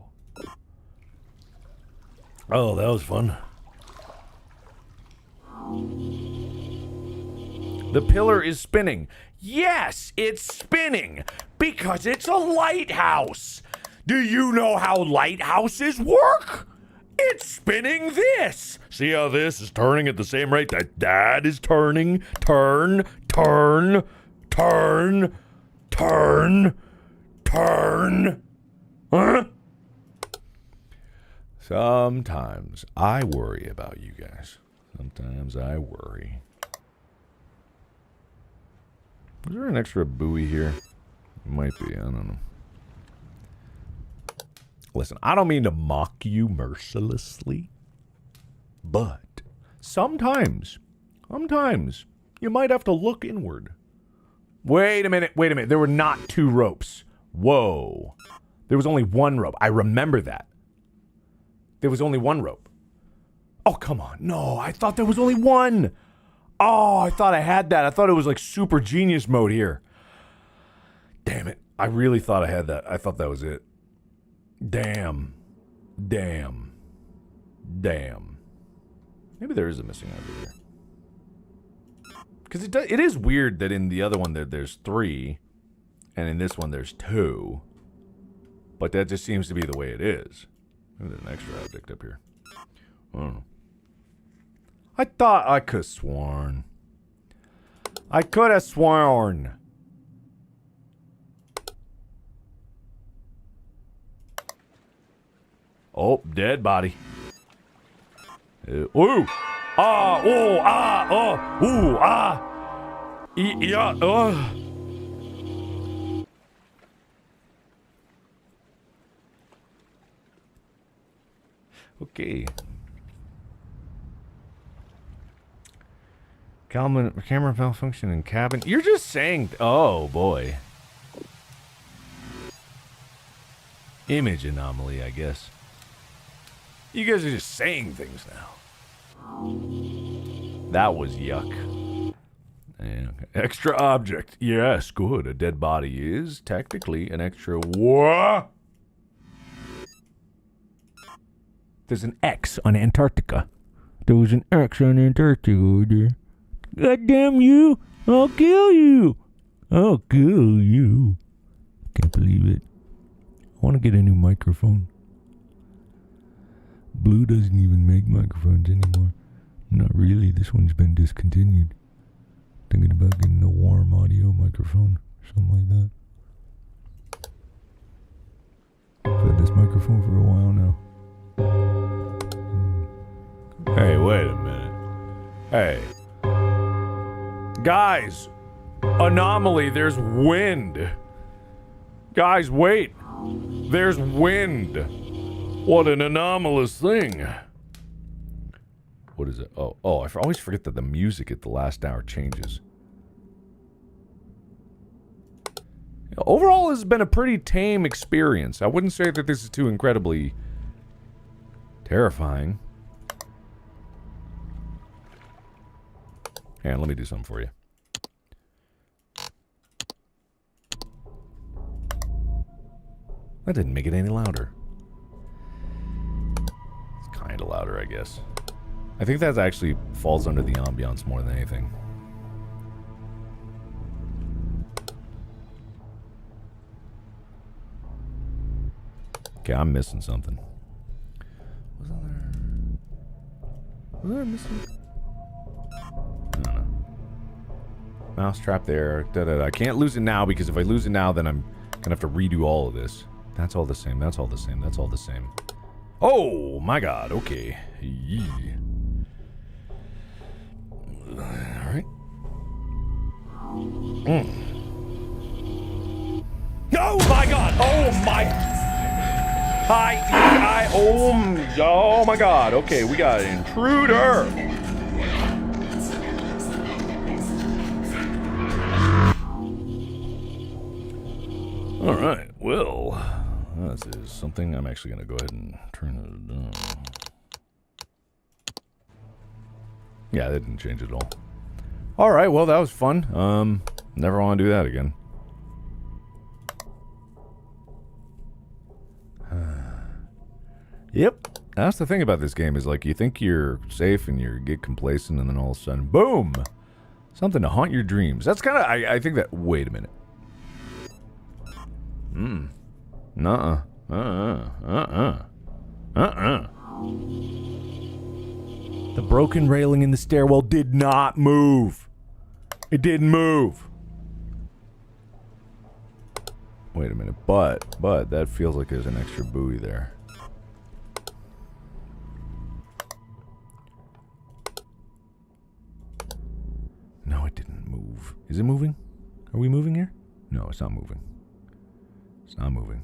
Oh, that was fun. The pillar is spinning. Yes, it's spinning because it's a lighthouse. Do you know how lighthouses work? It's spinning this. See how this is turning at the same rate that is turning? Turn, turn, turn, turn, turn. Huh? Sometimes I worry about you guys. Sometimes I worry. Is there an extra buoy here? Might be, I don't know. Listen, I don't mean to mock you mercilessly, but sometimes you might have to look inward. Wait a minute. There were not two ropes. Whoa. There was only one rope. I remember that. There was only one rope. Oh, come on. No, I thought there was only one. Oh, I thought I had that. I thought it was like super genius mode here. Damn it. I really thought I had that. I thought that was it. Damn. Maybe there is a missing over here. Because it is weird that in the other one there's 3, and in this one there's 2. But that just seems to be the way it is. Maybe there's an extra object up here. I don't know. I thought I could have sworn. Oh, dead body. Ooh. Ah, oh, ah, oh, ooh, ah. Yeah, Okay. Camera malfunction in cabin. You're just saying... Oh, boy. Image anomaly, I guess. You guys are just saying things now. That was yuck. Yeah. Extra object. Yes, good. A dead body is technically an extra... What? There's an X on Antarctica. There was an X on Antarctica. God damn you! I'll kill you! I'll kill you. Can't believe it. I want to get a new microphone. Blue doesn't even make microphones anymore. Not really. This one's been discontinued. Thinking about getting a warm audio microphone. Something like that. I've had this microphone for a while now. Hey, wait a minute. Hey. Guys, anomaly, there's wind. Guys, wait. There's wind. What an anomalous thing. What is it? Oh, I always forget that the music at the last hour changes. Overall, it's been a pretty tame experience. I wouldn't say that this is too incredibly terrifying. Hang on, let me do something for you. That didn't make it any louder. It's kind of louder, I guess. I think that actually falls under the ambiance more than anything. Okay, I'm missing something. Wasn't there... Was there missing... I don't know. Mousetrap there. Da-da-da. I can't lose it now, because if I lose it now, then I'm gonna have to redo all of this. That's all the same. That's all the same. That's all the same. Oh, my God. Okay. Yeah. All right. Oh, my God. Oh, my... Oh my God. Okay, we got an intruder. All right. Well, this is something I'm actually going to go ahead and turn it down. Yeah, that didn't change at all. All right. Well, that was fun. Never want to do that again. Yep. That's the thing about this game is like you think you're safe and you get complacent and then all of a sudden, boom! Something to haunt your dreams. That's kind of, I think that, wait a minute. Nuh-uh. The broken railing in the stairwell did not move. It didn't move. Wait a minute, but that feels like there's an extra buoy there. No, it didn't move. Is it moving? Are we moving here? No, it's not moving. It's not moving.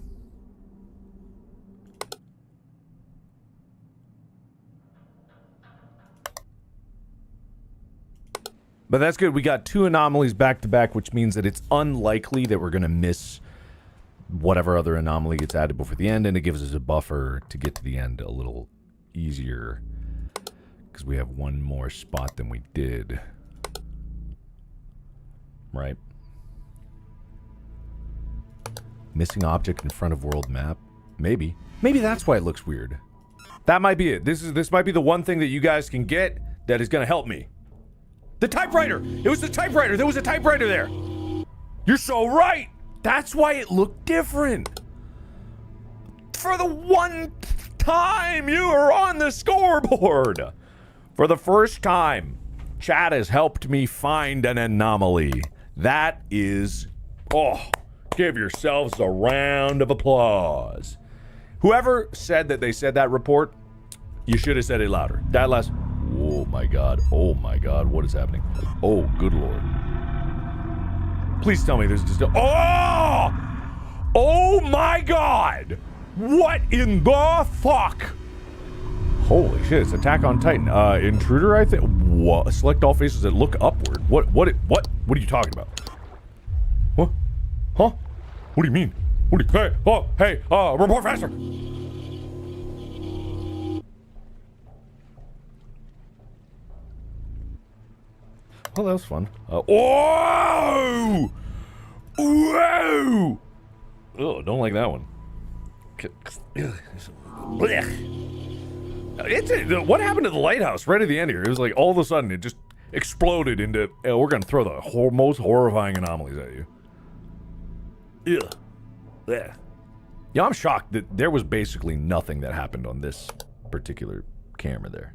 But that's good. We got 2 anomalies back to back, which means that it's unlikely that we're going to miss whatever other anomaly gets added before the end, and it gives us a buffer to get to the end a little easier because we have one more spot than we did. Right. Missing object in front of world map. Maybe. Maybe that's why it looks weird. That might be it. This might be the one thing that you guys can get that is going to help me. The typewriter! It was the typewriter! There was a typewriter there! You're so right! That's why it looked different. For the one time you were on the scoreboard. For the first time, chat has helped me find an anomaly. That is... Oh, give yourselves a round of applause. Whoever said that they said that report, you should have said it louder. That last... Oh my God. Oh my God. What is happening? Oh, good Lord. Please tell me there's just a... Oh! Oh my God! What in the fuck? Holy shit, it's Attack on Titan. Intruder, I think? What? Select all faces that look upward. What are you talking about? What? Huh? What do you mean? Report faster! Well, that was fun. Whoa! Whoa! Oh, don't like that one. What happened to the lighthouse right at the end here? It was like all of a sudden it just exploded into. We're gonna throw the most horrifying anomalies at you. Ugh. Yeah, I'm shocked that there was basically nothing that happened on this particular camera there.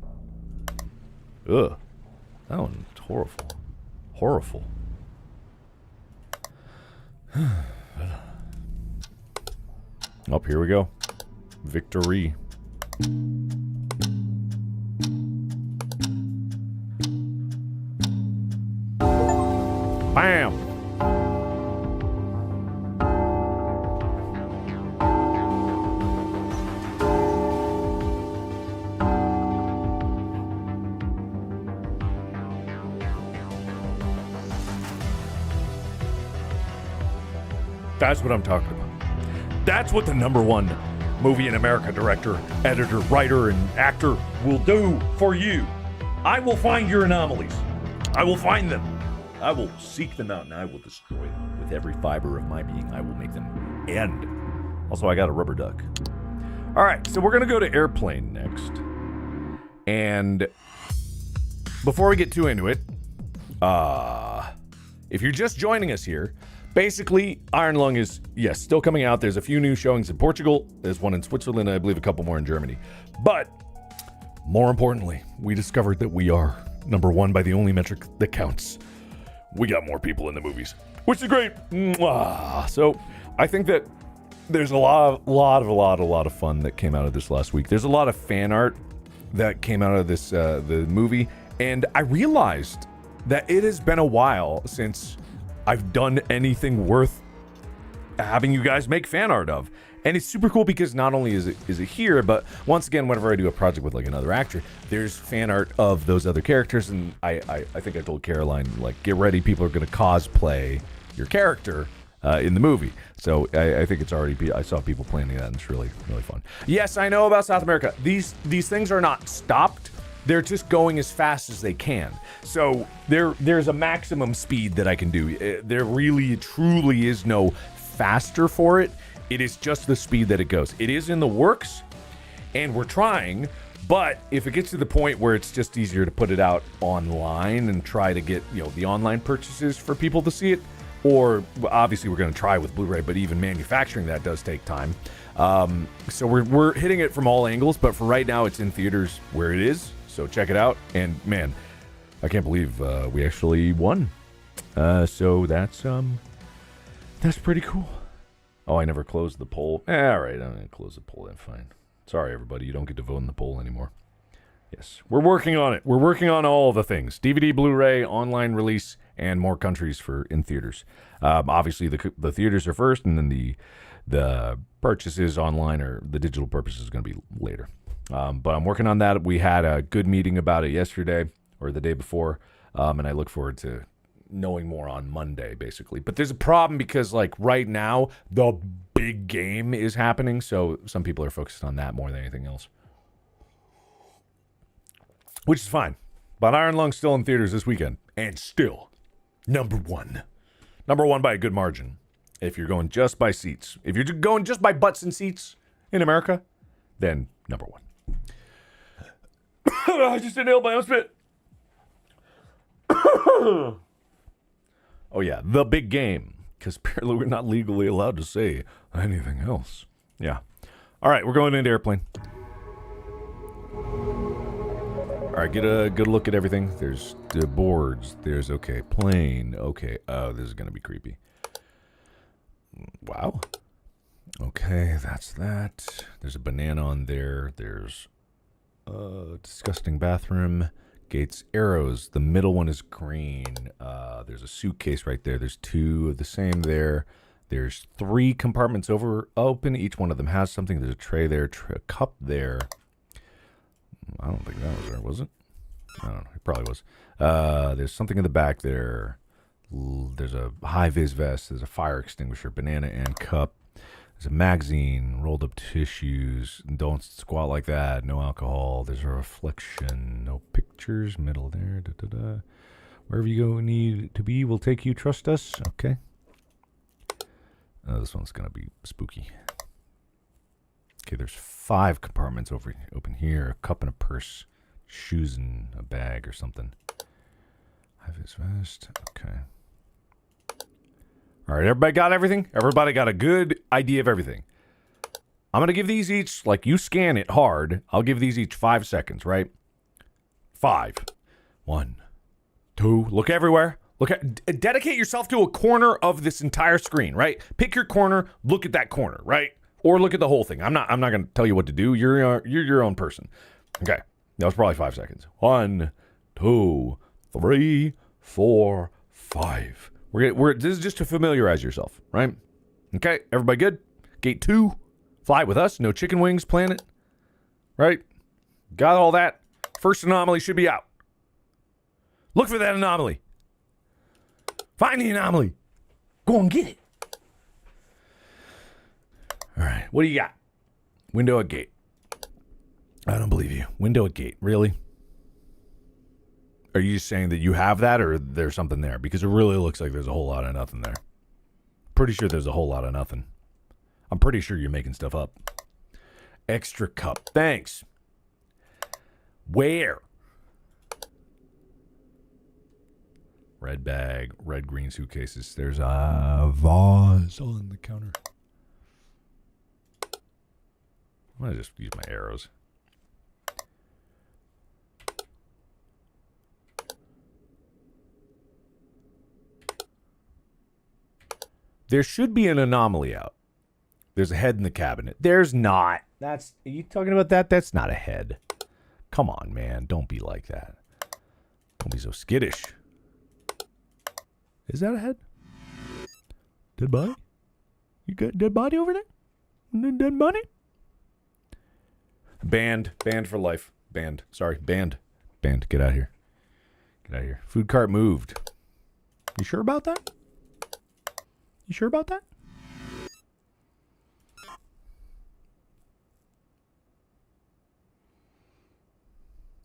Ugh. That one's horrible. Horrible. Up here we go. Victory. Bam! That's what I'm talking about. That's what the #1 movie in America director, editor, writer, and actor will do for you. I will find your anomalies. I will find them. I will seek them out, and I will destroy them. With every fiber of my being, I will make them end. Also, I got a rubber duck. All right, so we're going to go to Airplane next. And before we get too into it, if you're just joining us here, basically, Iron Lung is, yes, still coming out. There's a few new showings in Portugal. There's one in Switzerland, and I believe a couple more in Germany. But more importantly, we discovered that we are number one by the only metric that counts. We got more people in the movies, which is great. Mwah. So I think that there's a lot of fun that came out of this last week. There's a lot of fan art that came out of this the movie, and I realized that it has been a while since I've done anything worth having you guys make fan art of. And it's super cool because not only is it here, but once again, whenever I do a project with like another actor, there's fan art of those other characters. And I think I told Caroline, like, get ready, people are going to cosplay your character in the movie. So I think it's already, I saw people planning that, and it's really, really fun. Yes, I know about South America. These things are not stopped. They're just going as fast as they can. So there's a maximum speed that I can do. There really, truly is no faster for it. It is just the speed that it goes. It is in the works, and we're trying, but if it gets to the point where it's just easier to put it out online and try to get, the online purchases for people to see it, or obviously we're going to try with Blu-ray, but even manufacturing that does take time. So we're hitting it from all angles, but for right now it's in theaters where it is, so check it out. And man, I can't believe we actually won. So that's pretty cool. Oh, I never closed the poll. All right, I'm going to close the poll then. Fine. Sorry, everybody. You don't get to vote in the poll anymore. Yes, we're working on it. We're working on all the things. DVD, Blu-ray, online release, and more countries in theaters. Obviously, the theaters are first, and then the purchases online or the digital purchase is going to be later. But I'm working on that. We had a good meeting about it yesterday or the day before, and I look forward to knowing more on Monday, basically. But there's a problem because, like, right now, the big game is happening, so some people are focused on that more than anything else. Which is fine. But Iron Lung's still in theaters this weekend, and still number one. Number one by a good margin. If you're going just by seats. If you're going just by butts and seats in America, then number one. I just inhaled my own spit. Oh, yeah, the big game. Because apparently we're not legally allowed to say anything else. Yeah. All right, we're going into Airplane. All right, get a good look at everything. There's the boards. There's, okay, plane. Okay, oh, this is going to be creepy. Wow. Okay, that's that. There's a banana on there. There's a disgusting bathroom. Gates, arrows. The middle one is green. There's a suitcase right there. There's two of the same there. There's 3 compartments open. Each one of them has something. There's a tray there, a cup there. I don't think that was there, was it? I don't know. It probably was. There's something in the back there. There's a high-vis vest. There's a fire extinguisher, banana and cup. There's a magazine, rolled up tissues. Don't squat like that. No alcohol. There's a reflection. No pictures. Middle there. Da, da, da. Wherever you go need to be will take you. Trust us. Okay. This one's going to be spooky. Okay, there's 5 compartments open here. A cup and a purse. Shoes and a bag or something. High-vis vest. Okay. All right, everybody got everything? Everybody got a good idea of everything. I'm going to give these each, like, you scan it hard. I'll give these each 5 seconds, right? 5. 1, 2. Look everywhere. Dedicate yourself to a corner of this entire screen, right? Pick your corner. Look at that corner, right? Or look at the whole thing. I'm not going to tell you what to do. You're your own person. Okay. That was probably 5 seconds. 1, 2, 3, 4, 5. This is just to familiarize yourself, right? Okay, everybody good? Gate 2, fly with us. No chicken wings planet, right? Got all that. First anomaly should be out. Look for that anomaly. Find the anomaly. Go and get it. All right, what do you got? Window at gate. I don't believe you. Window at gate, really? Are you just saying that you have that, or there's something there? Because it really looks like there's a whole lot of nothing there. Pretty sure there's a whole lot of nothing. I'm pretty sure you're making stuff up. Extra cup. Thanks. Where? Red bag, red green suitcases. There's a vase on the counter. I'm going to just use my arrows. There should be an anomaly out. There's a head in the cabinet. There's not. Are you talking about that? That's not a head. Come on, man. Don't be like that. Don't be so skittish. Is that a head? Dead body? You got dead body over there? Dead body? Banned. Banned for life. Banned. Sorry. Banned. Banned. Get out of here. Get out of here. Food cart moved. You sure about that? You sure about that?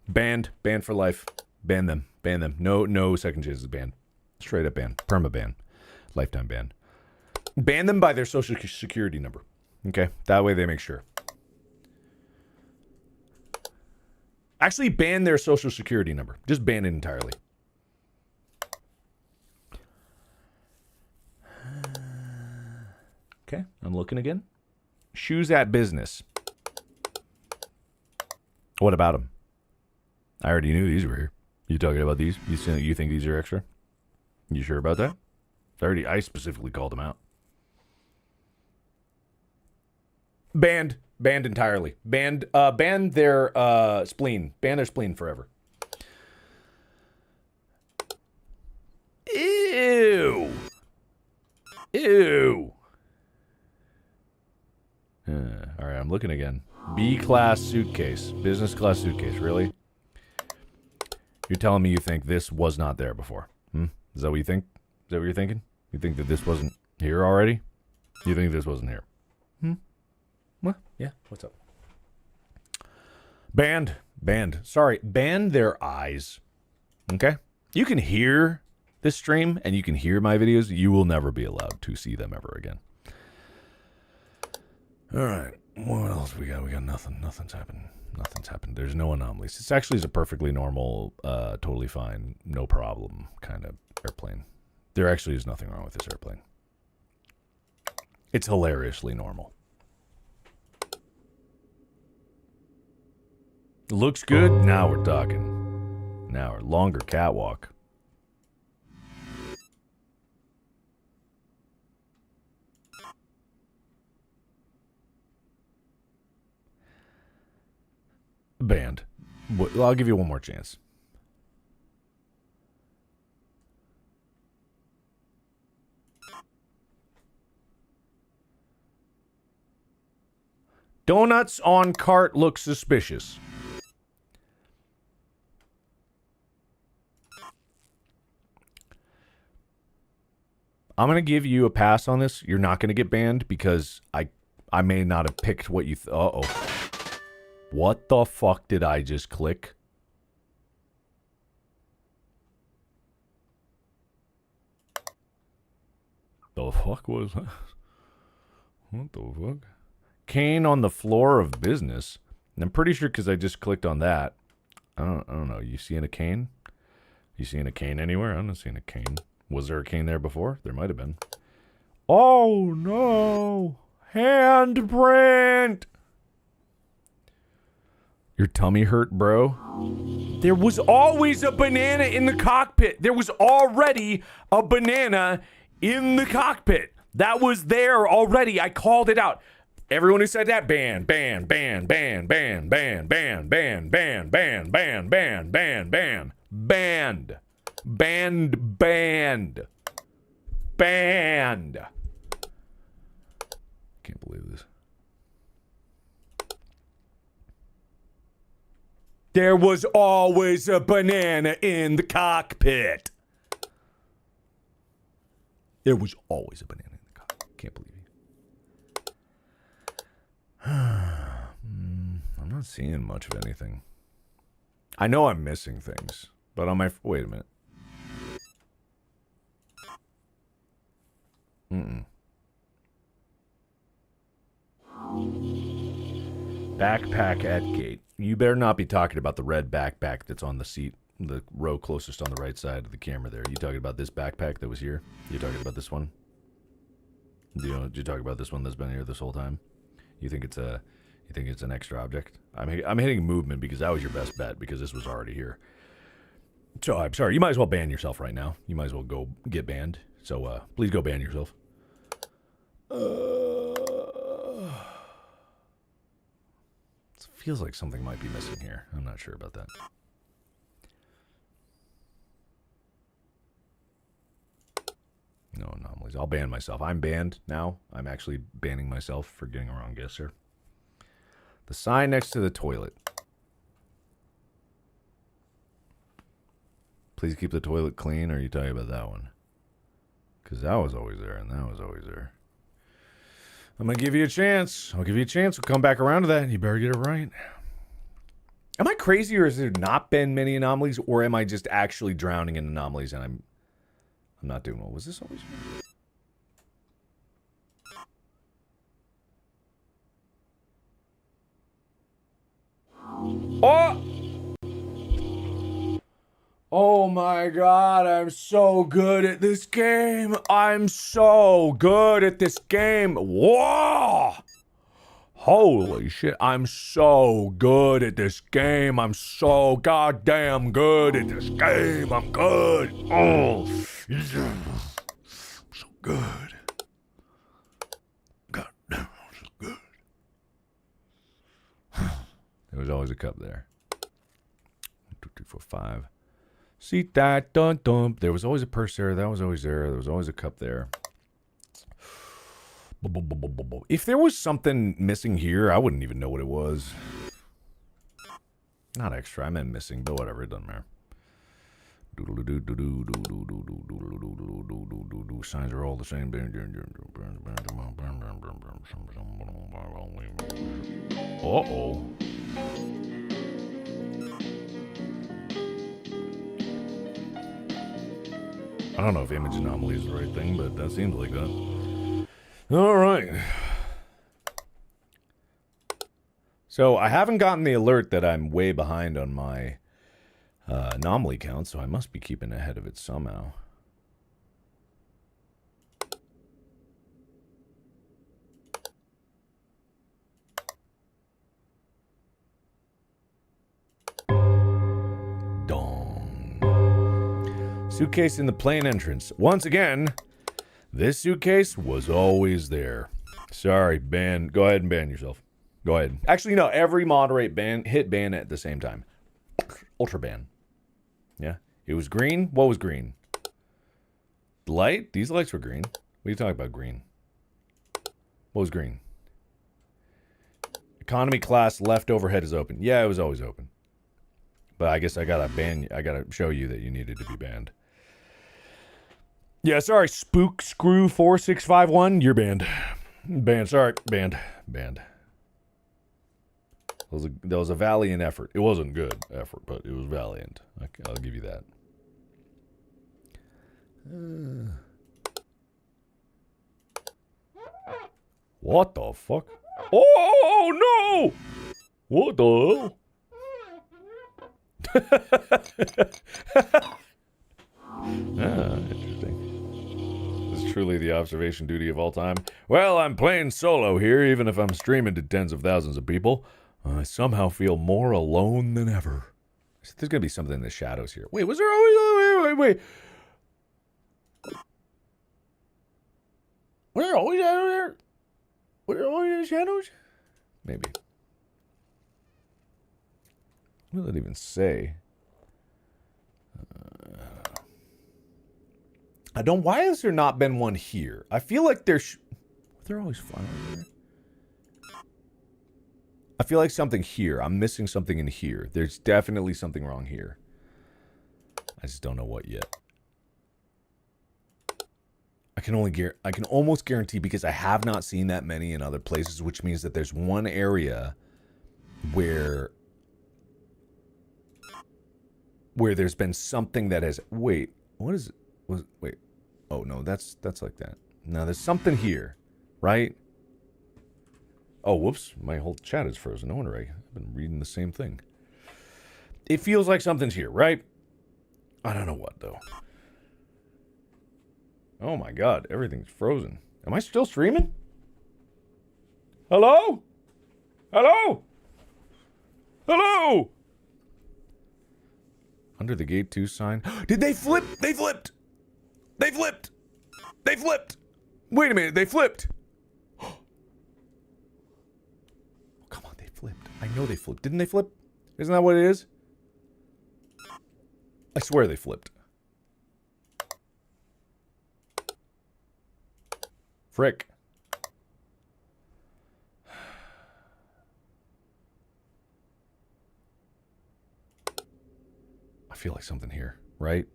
Banned. Banned for life. Ban them. Ban them. No second chances. Banned. Straight up ban. Perma ban. Lifetime ban. Ban them by their social security number. Okay? That way they make sure. Actually, ban their social security number. Just ban it entirely. Okay, I'm looking again. Shoes at business. What about them? I already knew these were here. You talking about these? You think these are extra? You sure about that? I specifically called them out. Banned. Banned entirely. Banned their spleen. Ban their spleen forever. Ew. Ew. All right, I'm looking again. B-class suitcase. Business class suitcase. Really? You're telling me you think this was not there before? Is that what you think? Is that what you're thinking? You think that this wasn't here already? You think this wasn't here? What? Yeah, what's up? Banned. Banned. Sorry, banned their eyes. Okay? You can hear this stream and you can hear my videos. You will never be allowed to see them ever again. All right. What else we got? We got nothing. Nothing's happened. Nothing's happened. There's no anomalies. This actually is a perfectly normal, totally fine, no problem kind of airplane. There actually is nothing wrong with this airplane. It's hilariously normal. Looks good. Now we're talking. Now we're longer catwalk. Banned. I'll give you one more chance. Donuts on cart look suspicious. I'm going to give you a pass on this. You're not going to get banned because I may not have picked what you... Uh-oh. What the fuck did I just click? The fuck was that? What the fuck? Cane on the floor of business. And I'm pretty sure because I just clicked on that. I don't know. You seeing a cane? You seeing a cane anywhere? I'm not seeing a cane. Was there a cane there before? There might have been. Oh no! Handprint! Your tummy hurt, bro? There was always a banana in the cockpit. There was already a banana in the cockpit. That was there already. I called it out. Everyone who said that, ban, ban, ban, ban, ban, ban, ban, ban, ban, ban, ban, ban, ban, ban, banned, banned, banned, banned. Can't believe this. There was always a banana in the cockpit. There was always a banana in the cockpit. Can't believe it. I'm not seeing much of anything. I know I'm missing things. But on my... Wait a minute. Backpack at gate. You better not be talking about the red backpack that's on the seat, the row closest on the right side of the camera there. You talking about this backpack that was here? You talking about this one? Did you talk about this one that's been here this whole time? You think it's an extra object? I'm hitting movement because that was your best bet because this was already here. So I'm sorry. You might as well ban yourself right now. You might as well go get banned. So please go ban yourself. It feels like something might be missing here. I'm not sure about that. No anomalies. I'll ban myself. I'm banned now. I'm actually banning myself for getting a wrong guess here. The sign next to the toilet. Please keep the toilet clean, or are you talking about that one? Because that was always there, and that was always there. I'm going to give you a chance. I'll give you a chance. We'll come back around to that, and you better get it right. Am I crazy, or has there not been many anomalies, or am I just actually drowning in anomalies, and I'm not doing well? Was this always... Oh! Oh my god, I'm so good at this game. I'm so good at this game. Whoa! Holy shit, I'm so good at this game. I'm so goddamn good at this game. I'm good. Oh, yeah. So good. God damn, I'm so good. There was always a cup there. 1, 2, 3, 4, 5. See that, dun dun. There was always a purse there. That was always there. There was always a cup there. If there was something missing here, I wouldn't even know what it was. Not extra. I meant missing, but whatever. It doesn't matter. Signs are all the same. Uh-oh. I don't know if image anomaly is the right thing, but that seems like that. All right. So I haven't gotten the alert that I'm way behind on my anomaly count, so I must be keeping ahead of it somehow. Suitcase in the plane entrance. Once again, this suitcase was always there. Sorry, ban. Go ahead and ban yourself. Go ahead. Actually, no. Every moderate ban, hit ban at the same time. Ultra ban. Yeah. It was green. What was green? The light? These lights were green. What are you talking about, green? What was green? Economy class left overhead is open. Yeah, it was always open. But I guess I gotta ban. I gotta show you that you needed to be banned. Yeah, sorry, Spook Screw 4651, you're banned. Banned, sorry, banned. That was a valiant effort. It wasn't good effort, but it was valiant. I'll give you that. What the fuck? Oh no! What the hell? Interesting. This is truly the observation duty of all time. Well, I'm playing solo here, even if I'm streaming to tens of thousands of people. I somehow feel more alone than ever. There's gonna be something in the shadows here. Wait, was there always... Wait. Was there always shadows there? Was there always shadows? Maybe. What did it even say? I don't... Why has there not been one here? I feel like there's... They're always flowers there. I feel like something here. I'm missing something in here. There's definitely something wrong here. I just don't know what yet. I can almost guarantee, because I have not seen that many in other places, which means that there's one area where where there's been something that has... Wait, what is it? Wait. Oh, no, that's like that. Now, there's something here, right? Oh, whoops. My whole chat is frozen. No wonder I've been reading the same thing. It feels like something's here, right? I don't know what, though. Oh, my God. Everything's frozen. Am I still streaming? Hello? Hello? Hello? Under the gate 2 sign. Did they flip? They flipped. They flipped. They flipped. Wait a minute. They flipped. Oh, come on. They flipped. I know they flipped. Didn't they flip? Isn't that what it is? I swear they flipped. Frick. I feel like something here, right?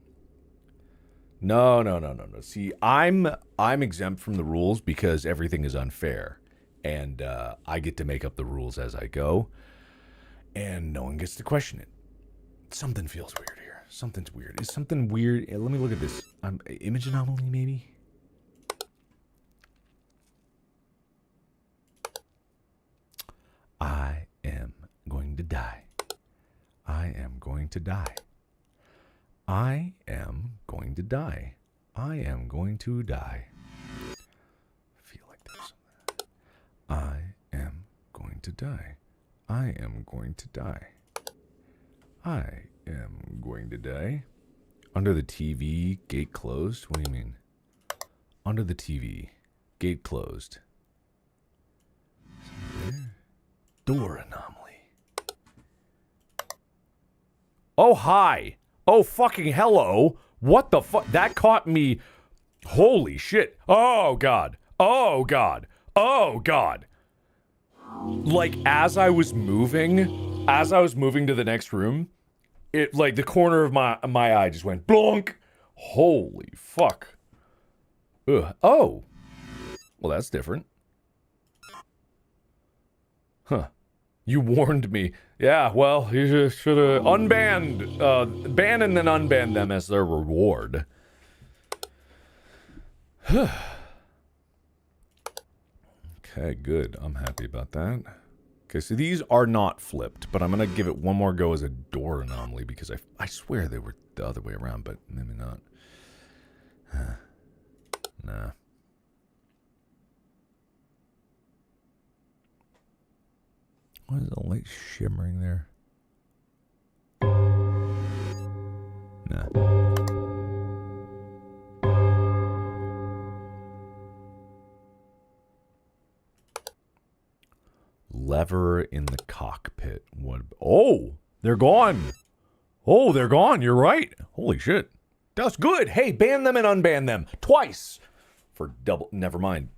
No. See, I'm exempt from the rules because everything is unfair. And I get to make up the rules as I go. And no one gets to question it. Something feels weird here. Something's weird. Is something weird? Let me look at this. Image anomaly, maybe? I am going to die. I am going to die. I am going to die. I am going to die. I feel like there's something. I am going to die. I am going to die. I am going to die. Under the TV, gate closed? What do you mean? Under the TV, gate closed. Door anomaly. Oh, hi. Oh, fucking hello. What the fuck? That caught me. Holy shit. Oh, God. Oh, God. Oh, God. Like, as I was moving to the next room, it, like, the corner of my eye just went blonk. Holy fuck. Ugh. Oh. Well, that's different. Huh. You warned me. Yeah, well, you should have unbanned, ban and then unban them as their reward. Okay, good. I'm happy about that. Okay, so these are not flipped, but I'm going to give it one more go as a door anomaly because I swear they were the other way around, but maybe not. Nah. Why is the light shimmering there? Nah. Lever in the cockpit. What? Oh, they're gone. Oh, they're gone. You're right. Holy shit. That's good. Hey, ban them and unban them twice for double. Never mind.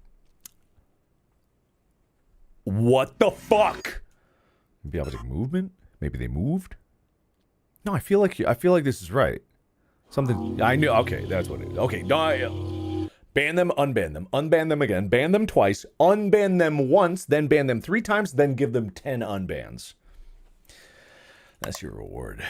What the fuck? Maybe object movement? Maybe they moved? No, I feel like this is right. Something I knew. Okay, that's what it is. Okay, ban them, unban them again, ban them twice, unban them once, then ban them 3 times, then give them 10 unbans. That's your reward.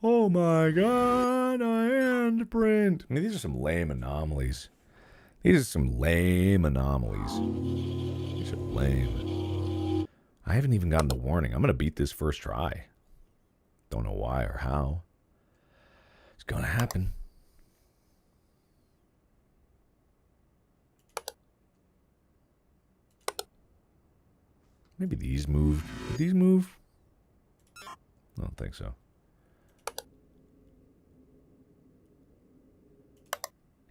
Oh my god, I end print. I mean, these are some lame anomalies. These are some lame anomalies. These are lame. I haven't even gotten the warning. I'm going to beat this first try. Don't know why or how. It's going to happen. Maybe these moved. Did these move? I don't think so.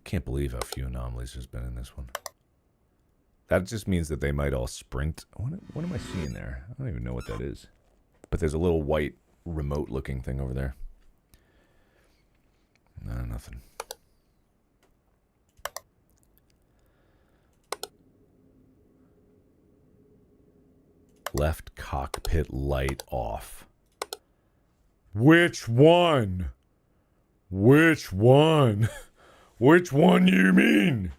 Can't believe how few anomalies there's been in this one. That just means that they might all sprint. What am I seeing there? I don't even know what that is. But there's a little white remote looking thing over there. No, nothing. Left cockpit light off. Which one? Which one? Which one you mean?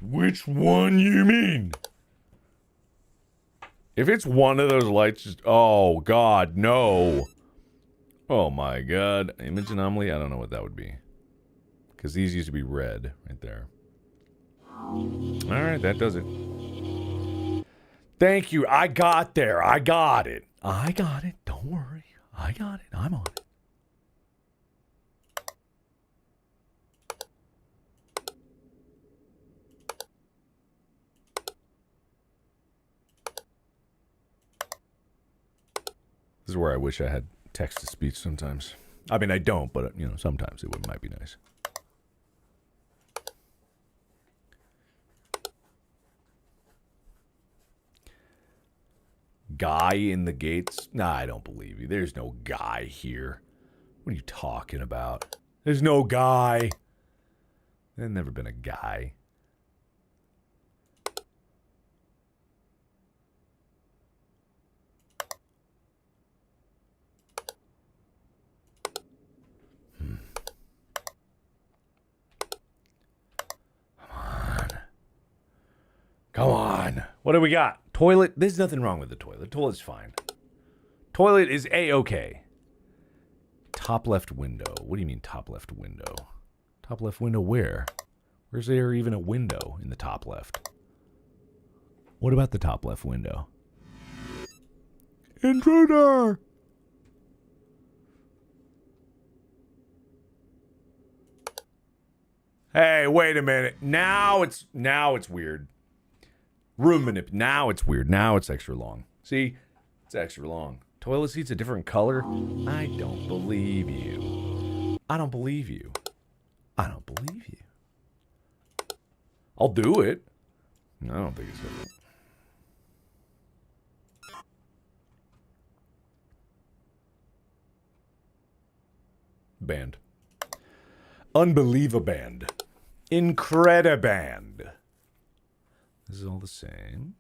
Which one you mean? If it's one of those lights, just, oh, God, no. Oh, my God. Image anomaly? I don't know what that would be. Because these used to be red right there. All right, that does it. Thank you. I got there. I got it. I got it. Don't worry. I got it. I'm on it. This is where I wish I had text-to-speech sometimes. I mean, I don't, but, you know, sometimes it might be nice. Guy in the gates? Nah, I don't believe you. There's no guy here. What are you talking about? There's no guy. There's never been a guy. Come on. What do we got? Toilet? There's nothing wrong with the toilet. Toilet's fine. Toilet is A-okay. Top left window. What do you mean top left window? Top left window where? Where's there even a window in the top left? What about the top left window? Intruder! Hey, wait a minute. Now it's weird. Room manip. Now it's weird. Now it's extra long. See? It's extra long. Toilet seat's a different color? I don't believe you. I don't believe you. I don't believe you. I'll do it. No, I don't think it's different. Band. Unbelievaband. Incrediband. This is all the same.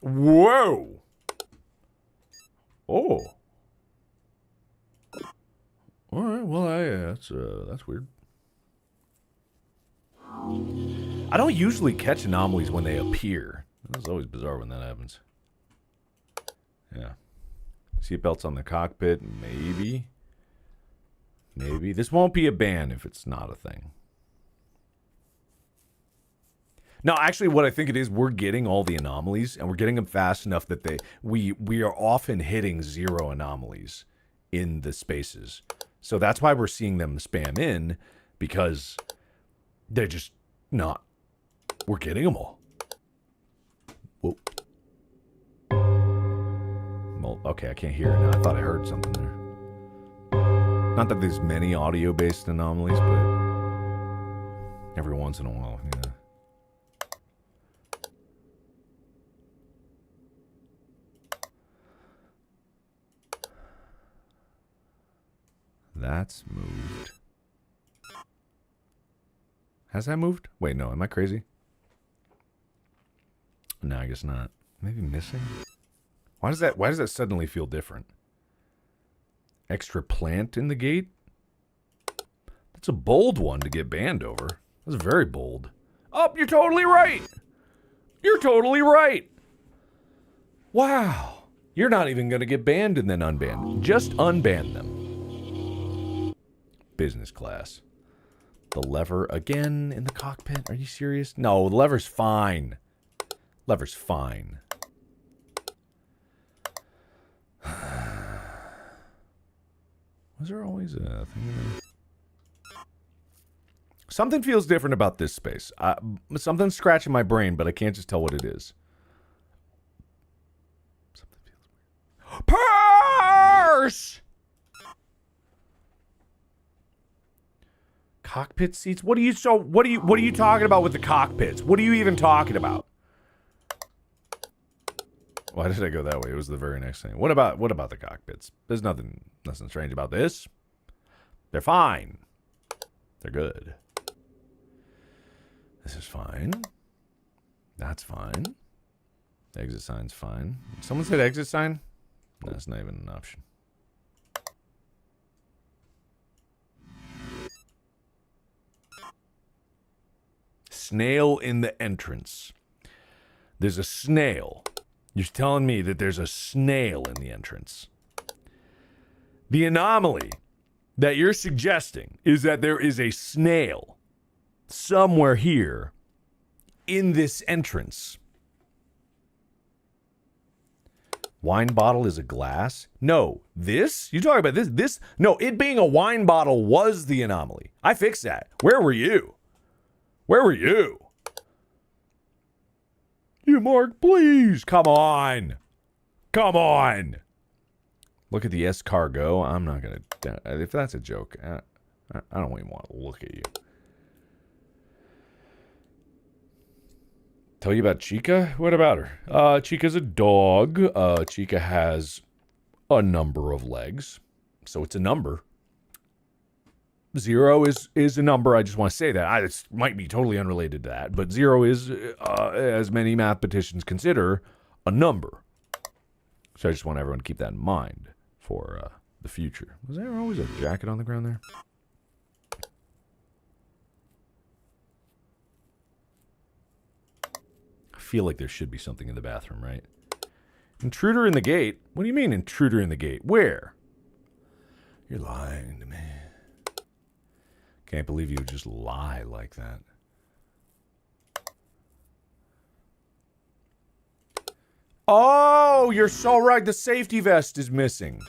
Whoa! Oh. All right. Well, that's weird. I don't usually catch anomalies when they appear. That's always bizarre when that happens. Yeah. Seatbelts on the cockpit, maybe. Maybe. This won't be a ban if it's not a thing. No, actually, what I think it is, we're getting all the anomalies, and we're getting them fast enough that we are often hitting 0 anomalies in the spaces. So that's why we're seeing them spam in, because they're just not. We're getting them all. Whoa. Well, okay, I can't hear it now. I thought I heard something there. Not that there's many audio-based anomalies, but every once in a while, yeah. That's moved. Has that moved? Wait, no. Am I crazy? No, I guess not. Maybe missing? Why does that suddenly feel different? Extra plant in the gate? That's a bold one to get banned over. That's very bold. Oh, you're totally right. You're totally right. Wow. You're not even going to get banned and then unbanned. Just unban them. Business class. The lever again in the cockpit? Are you serious? No, the lever's fine. Lever's fine. Was there always a thing there? Something feels different about this space. Something's scratching my brain, but I can't just tell what it is. Something feels weird. Purse! Cockpit seats? What are you talking about with the cockpits? What are you even talking about? Why did I go that way? It was the very next thing. What about the cockpits? There's nothing strange about this. They're fine. They're good. This is fine. That's fine. Exit sign's fine. Someone said exit sign? No, that's not even an option. Snail in the entrance. There's a snail You're telling me that there's a snail in the entrance. The anomaly that you're suggesting is that there is a snail somewhere here in this entrance. Wine bottle is a glass? No. This? You talking about this? This? No, it being a wine bottle was the anomaly. I fixed that. Where were you? Where were you? You, Mark, please. Come on. Come on. Look at the escargot. I'm not going to... If that's a joke, I don't even want to look at you. Tell you about Chica? What about her? Chica's a dog. Chica has a number of legs. So it's a number. 0 is a number. I just want to say that. It might be totally unrelated to that. But 0 is, as many mathematicians consider, a number. So I just want everyone to keep that in mind for the future. Was there always a jacket on the ground there? I feel like there should be something in the bathroom, right? Intruder in the gate? What do you mean intruder in the gate? Where? You're lying to me. Can't believe you would just lie like that. Oh, you're so right. The safety vest is missing.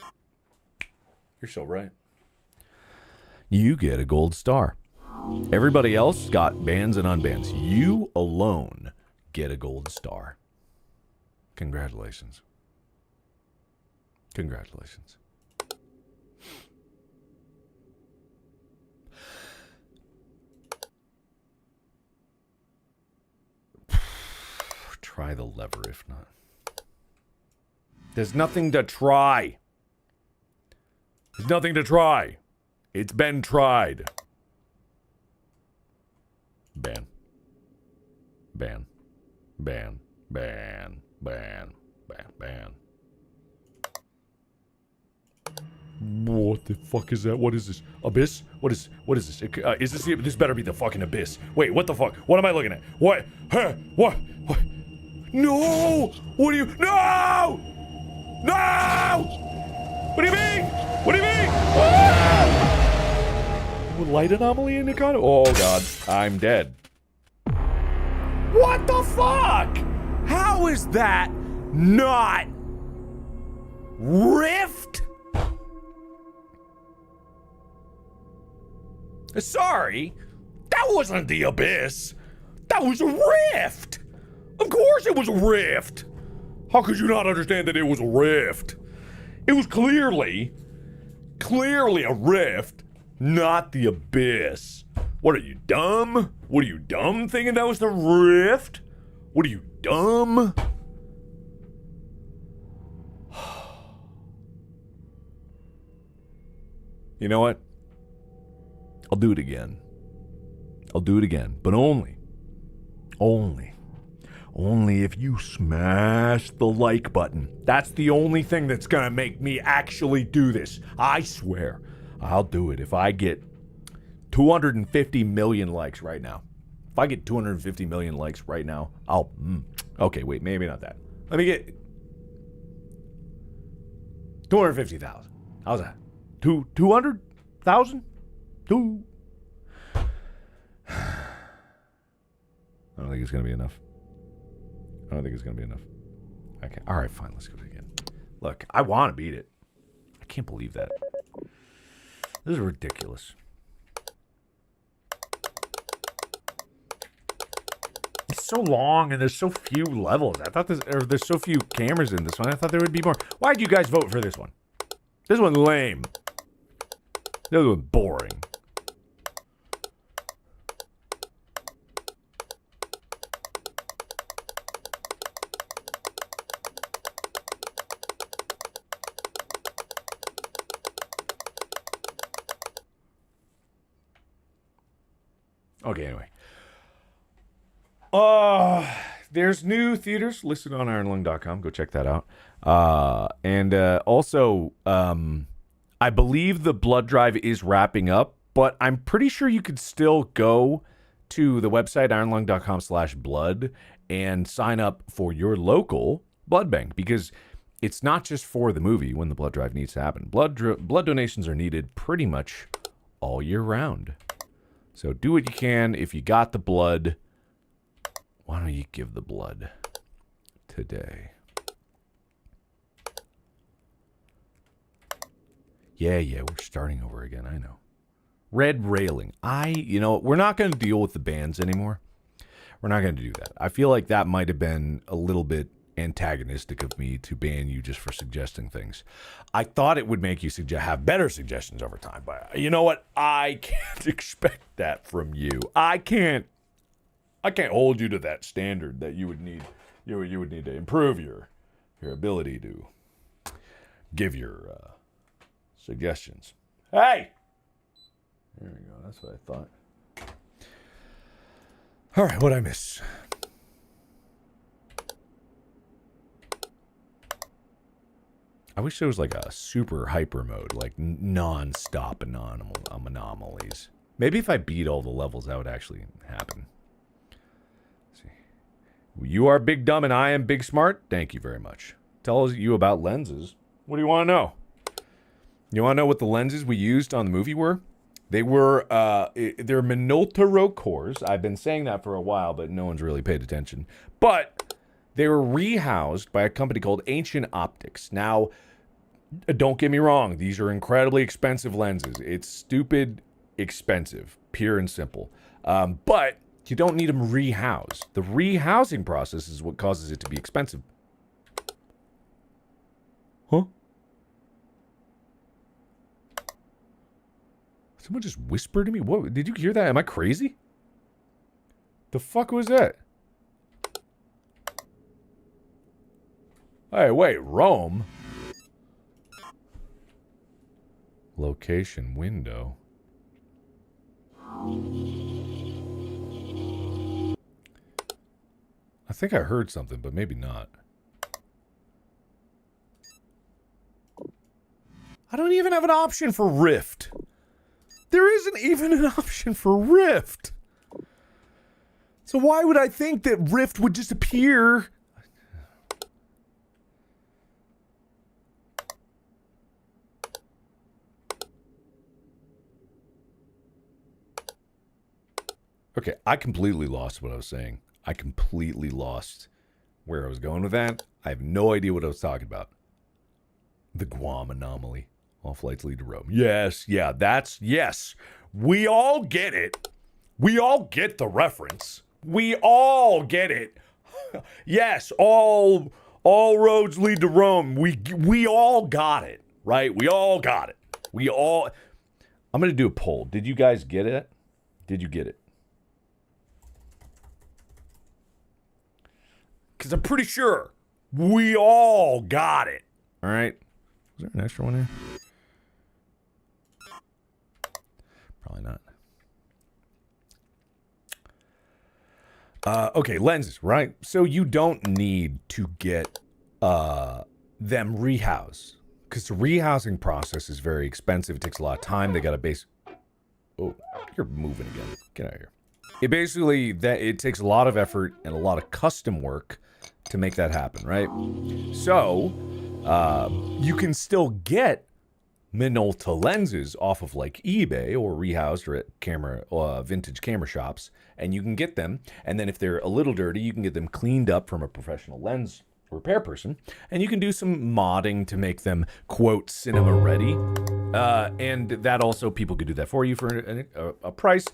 You're so right. You get a gold star. Everybody else got bans and unbans. You alone get a gold star. Congratulations. Congratulations. Try the lever if not. There's nothing to try. There's nothing to try. It's been tried. Ban. Ban. Ban. Ban. Ban. Ban. Ban. What the fuck is that? What is this? Abyss? What is this? Is this this better be the fucking abyss? Wait, what the fuck? What am I looking at? What? Huh? What? What? No! What do you... No! No! What do you mean? What do you mean? Ah! Light anomaly in the con... Oh, God. I'm dead. What the fuck? How is that not... Rift? Sorry. That wasn't the abyss. That was a rift. Of course it was a rift. How could you not understand that it was a rift? It was clearly a rift, not the abyss. What are you, dumb? What are you, dumb, thinking that was the rift? What are you, dumb? You know what? I'll do it again. I'll do it again, but only if you smash the like button. That's the only thing that's gonna make me actually do this. I swear, I'll do it if I get 250 million likes right now. If I get 250 million likes right now, I'll... Okay, wait, maybe not that. Let me get... 250,000. How's that? 200,000? I don't think it's going to be enough. Okay, all right, fine, let's go again. Look, I want to beat it. I can't believe that. This is ridiculous. It's so long and there's so few levels. I thought there's so few cameras in this one. I thought there would be more. Why'd you guys vote for this one? This one's lame. This one's boring. Okay, anyway. There's new theaters listed on ironlung.com. Go check that out. And also, I believe the blood drive is wrapping up, but I'm pretty sure you could still go to the website, ironlung.com/blood, and sign up for your local blood bank, because it's not just for the movie when the blood drive needs to happen. Blood donations are needed pretty much all year round. So do what you can. If you got the blood, why don't you give the blood today? Yeah, we're starting over again, I know. Red railing. We're not going to deal with the bans anymore. We're not going to do that. I feel like that might have been a little bit antagonistic of me to ban you just for suggesting things. I thought it would make you have better suggestions over time, but you know what? I can't expect that from you. I can't hold you to that standard that you would need. You would need to improve your ability to give your suggestions. Hey! There we go. That's what I thought. All right, what'd I miss? I wish there was like a super hyper mode, like non-stop anomalies. Maybe if I beat all the levels, that would actually happen. Let's see. You are big dumb and I am big smart. Thank you very much. Tell you about lenses. What do you want to know? You want to know what the lenses we used on the movie were? They were, they're Minolta cores. I've been saying that for a while, but no one's really paid attention. But they were rehoused by a company called Ancient Optics. Now, don't get me wrong. These are incredibly expensive lenses. It's stupid expensive, pure and simple. But you don't need them rehoused. The rehousing process is what causes it to be expensive. Huh? Someone just whispered to me? What? Did you hear that? Am I crazy? The fuck was that? Hey, wait, Rome? Location window. I think I heard something, but maybe not. I don't even have an option for Rift. There isn't even an option for Rift. So why would I think that Rift would just appear? Okay, I completely lost what I was saying. I completely lost where I was going with that. I have no idea what I was talking about. The Guam anomaly. All flights lead to Rome. Yes, yeah, yes. We all get it. We all get the reference. We all get it. Yes, all roads lead to Rome. We all got it, right? We all got it. I'm going to do a poll. Did you guys get it? Did you get it? Because I'm pretty sure we all got it. All right. Is there an extra one here? Probably not. Okay, lenses, right? So you don't need to get them rehoused, because the rehousing process is very expensive. It takes a lot of time. They got to base. Oh, you're moving again. Get out of here. It takes a lot of effort and a lot of custom work to make that happen, right? So you can still get Minolta lenses off of like eBay or rehoused or at vintage camera shops, and you can get them. And then if they're a little dirty, you can get them cleaned up from a professional lens repair person, and you can do some modding to make them quote cinema ready. And that also, people could do that for you for a price.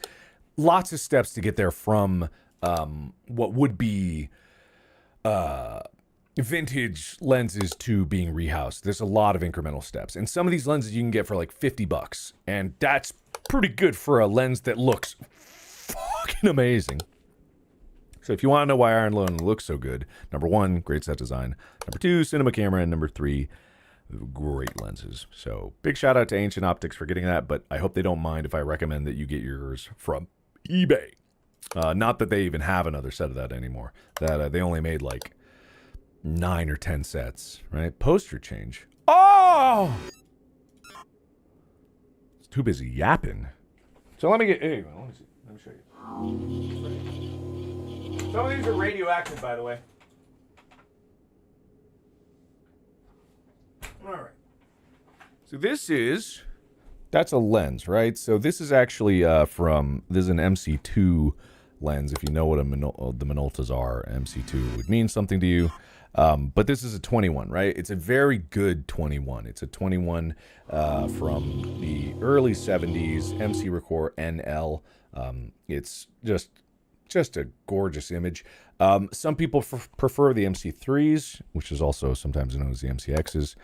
Lots of steps to get there from what would be vintage lenses to being rehoused. There's a lot of incremental steps, and some of these lenses you can get for like $50, and that's pretty good for a lens that looks fucking amazing. So if you want to know why Iron Lone looks so good, number 1, great set design, number 2, cinema camera, and number 3, great lenses. So big shout out to Ancient Optics for getting that, but I hope they don't mind if I recommend that you get yours from eBay. Not that they even have another set of that anymore. That they only made like 9 or 10 sets, right? Poster change. Oh! It's too busy yapping. So let me get. Hey, let me see. Let me show you. Some of these are radioactive, by the way. All right. So that's a lens, right? So this is actually this is an MC2 lens. If you know what the Minoltas are, MC2 would mean something to you. But this is a 21, right? It's a very good 21. It's a 21 from the early 70s, MC Record NL. It's just a gorgeous image. Some people prefer the MC3s, which is also sometimes known as the MCXs,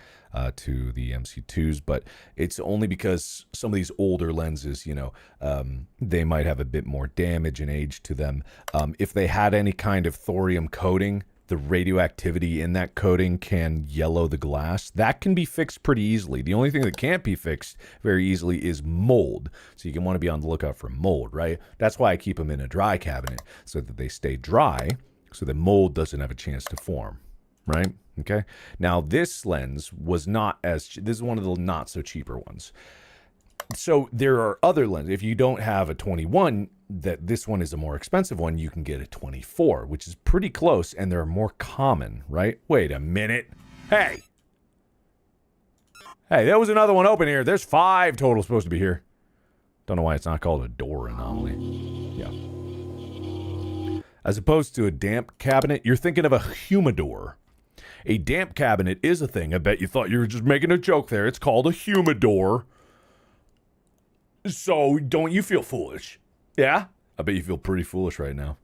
to the MC2s, but it's only because some of these older lenses, they might have a bit more damage and age to them. If they had any kind of thorium coating, the radioactivity in that coating can yellow the glass. That can be fixed pretty easily. The only thing that can't be fixed very easily is mold. So you can want to be on the lookout for mold, right? That's why I keep them in a dry cabinet, so that they stay dry, so that mold doesn't have a chance to form, right? Okay. Now this lens was this is one of the not so cheaper ones. So there are other lenses. If you don't have a 21, this one is a more expensive one, you can get a 24, which is pretty close, and they're more common, right? Wait a minute. Hey, there was another one open here. There's 5 total supposed to be here. Don't know why it's not called a door anomaly. Yeah. As opposed to a damp cabinet, you're thinking of a humidor. A damp cabinet is a thing. I bet you thought you were just making a joke there. It's called a humidor. So don't you feel foolish? Yeah? I bet you feel pretty foolish right now.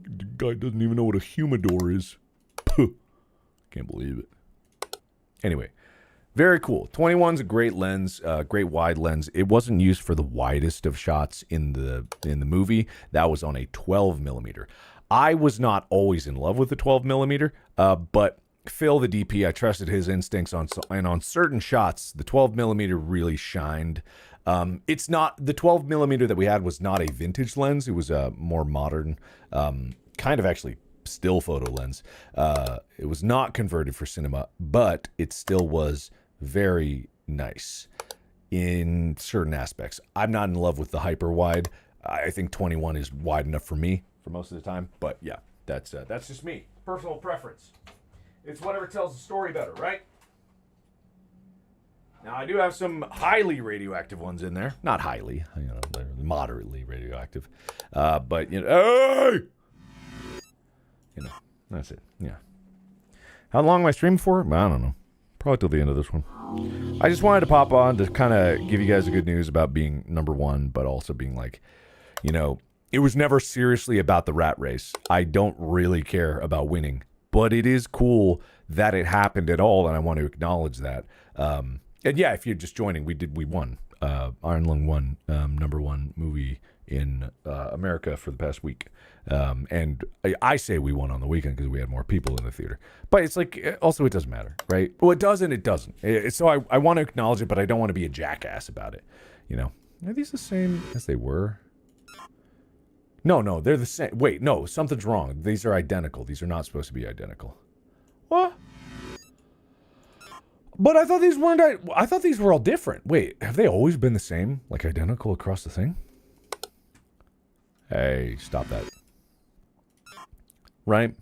The guy doesn't even know what a humidor is. Puh. Can't believe it. Anyway, very cool. 21's a great lens, great wide lens. It wasn't used for the widest of shots in the movie. That was on a 12 millimeter. I was not always in love with the 12 millimeter, but Phil, the DP, I trusted his instincts and on certain shots, the 12 millimeter really shined. It's not, the 12 millimeter that we had was not a vintage lens. It was a more modern, kind of actually still photo lens. It was not converted for cinema, but it still was very nice in certain aspects. I'm not in love with the hyper wide. I think 21 is wide enough for me for most of the time, but yeah, that's just me. Personal preference. It's whatever tells the story better, right? Now, I do have some highly radioactive ones in there. Not highly, they're moderately radioactive. But, hey! That's it, yeah. How long am I streaming for? I don't know. Probably till the end of this one. I just wanted to pop on to kind of give you guys the good news about being number one, but also being like, it was never seriously about the rat race. I don't really care about winning, but it is cool that it happened at all, and I want to acknowledge that. And yeah, if you're just joining, we won. Iron Lung won number one movie in America for the past week. And I say we won on the weekend because we had more people in the theater. But it's like, also it doesn't matter, right? Well, it doesn't. So I want to acknowledge it, but I don't want to be a jackass about it. Are these the same as they were? No, they're the same. Wait, no, something's wrong. These are identical. These are not supposed to be identical. What? But I thought these weren't. I thought these were all different. Wait, have they always been the same? Like identical across the thing? Hey, stop that. Right?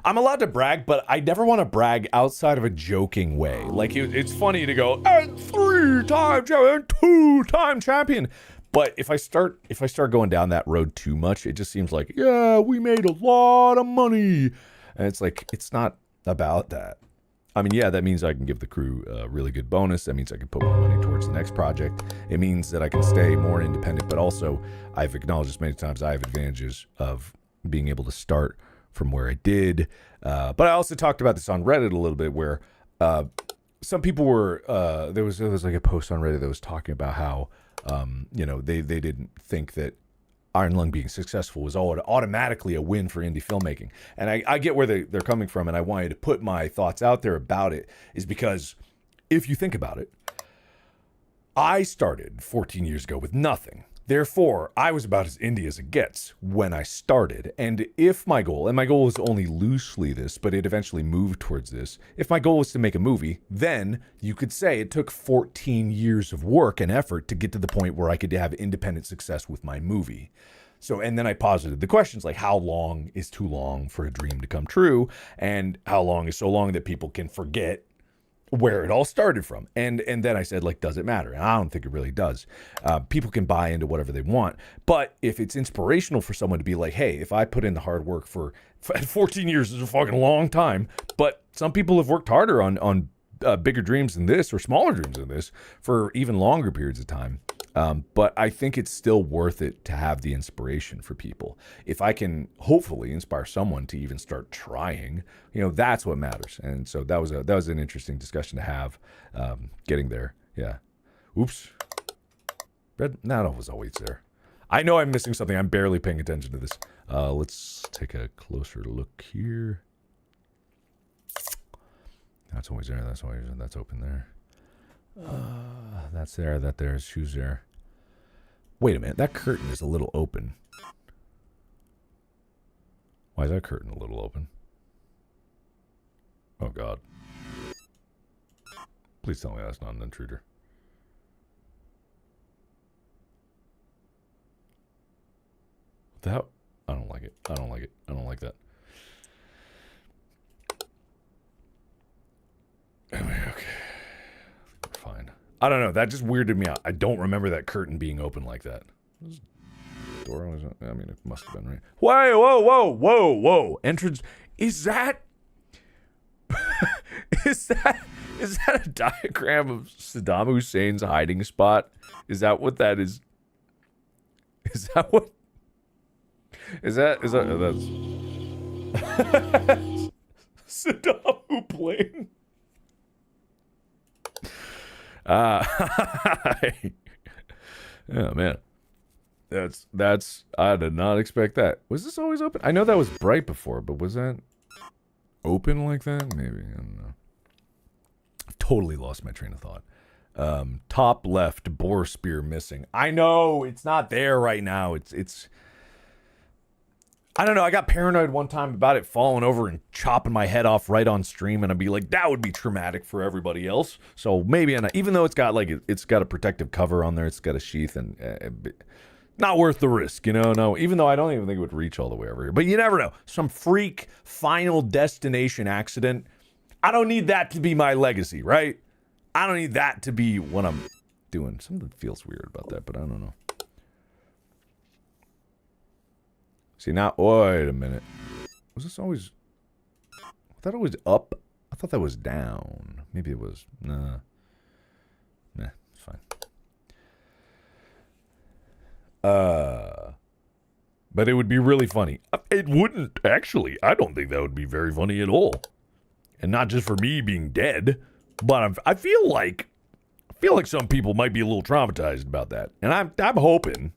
I'm allowed to brag, but I never want to brag outside of a joking way. Like, it's funny to go, and 3-time champion, 2-time champion. But if I start going down that road too much, it just seems like, yeah, we made a lot of money. And it's like, it's not about that. I mean, yeah, that means I can give the crew a really good bonus. That means I can put more money towards the next project. It means that I can stay more independent, but also I've acknowledged this many times, I have advantages of being able to start from where I did. But I also talked about this on Reddit a little bit where some people were, there was like a post on Reddit that was talking about how, they didn't think that Iron Lung being successful was automatically a win for indie filmmaking. And I get where they're coming from, and I wanted to put my thoughts out there about it, is because if you think about it, I started 14 years ago with nothing. Therefore, I was about as indie as it gets when I started. And if my goal, and my goal was only loosely this, but it eventually moved towards this. If my goal was to make a movie, then you could say it took 14 years of work and effort to get to the point where I could have independent success with my movie. So, and then I posited the questions like, how long is too long for a dream to come true? And how long is so long that people can forget where it all started from. And then I said, like, does it matter? And I don't think it really does. People can buy into whatever they want. But if it's inspirational for someone to be like, hey, if I put in the hard work for 14 years is a fucking long time, but some people have worked harder on bigger dreams than this or smaller dreams than this for even longer periods of time. But I think it's still worth it to have the inspiration for people. If I can hopefully inspire someone to even start trying, that's what matters. And so that was an interesting discussion to have, getting there. Yeah. Oops. Red, that was always there. I know I'm missing something. I'm barely paying attention to this. Let's take a closer look here. That's always there. That's open there. That's there. That there's shoes there. Wait a minute. That curtain is a little open. Why is that curtain a little open? Oh, God. Please tell me that's not an intruder. That, I don't like it. I don't like it. I don't like that. Okay. Fine. I don't know. That just weirded me out. I don't remember that curtain being open like that. Door was, I mean, it must have been, right? Whoa. Entrance. Is that is that a diagram of Saddam Hussein's hiding spot? Is that what that is? Is that what? Is that that's Saddam Hussein? Oh man, that's I did not expect that. Was this always open? I know that was bright before, but was that open like that? Maybe, I don't know. I've totally lost my train of thought. Top left, boar spear missing. I know it's not there right now. It's I don't know. I got paranoid one time about it falling over and chopping my head off right on stream, and I'd be like, that would be traumatic for everybody else. So maybe, even though it's got it's got a protective cover on there, it's got a sheath, and not worth the risk, No, even though I don't even think it would reach all the way over here. But you never know. Some freak final destination accident. I don't need that to be my legacy, right? I don't need that to be what I'm doing. Something feels weird about that, but I don't know. See, now, wait a minute. Was this always... I thought it was up. I thought that was down. Maybe it was... Nah, it's fine. But it would be really funny. It wouldn't, actually. I don't think that would be very funny at all. And not just for me being dead, but I feel like some people might be a little traumatized about that. And I'm hoping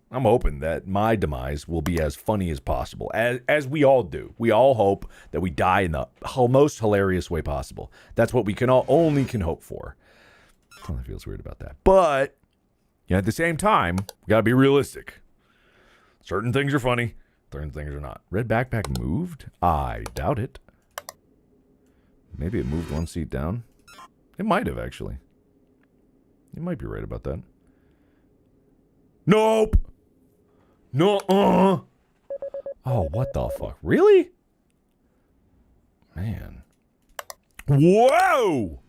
that my demise will be as funny as possible, as we all do. We all hope that we die in the most hilarious way possible. That's what we only can hope for. Something feels weird about that. But at the same time, we gotta be realistic. Certain things are funny, certain things are not. Red backpack moved? I doubt it. Maybe it moved one seat down. It might have, actually. You might be right about that. Nope. No. Oh, what the fuck? Really? Man. Whoa.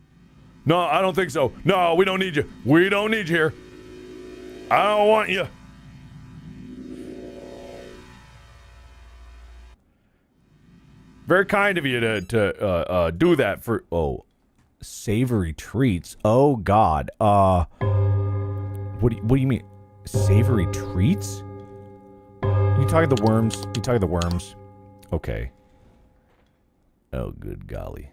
No, I don't think so. No, we don't need you. We don't need you here. I don't want you. Very kind of you to do that for... Oh. Savory treats. Oh God. What do you mean? Savory treats? You talking the worms? Okay. Oh, good golly.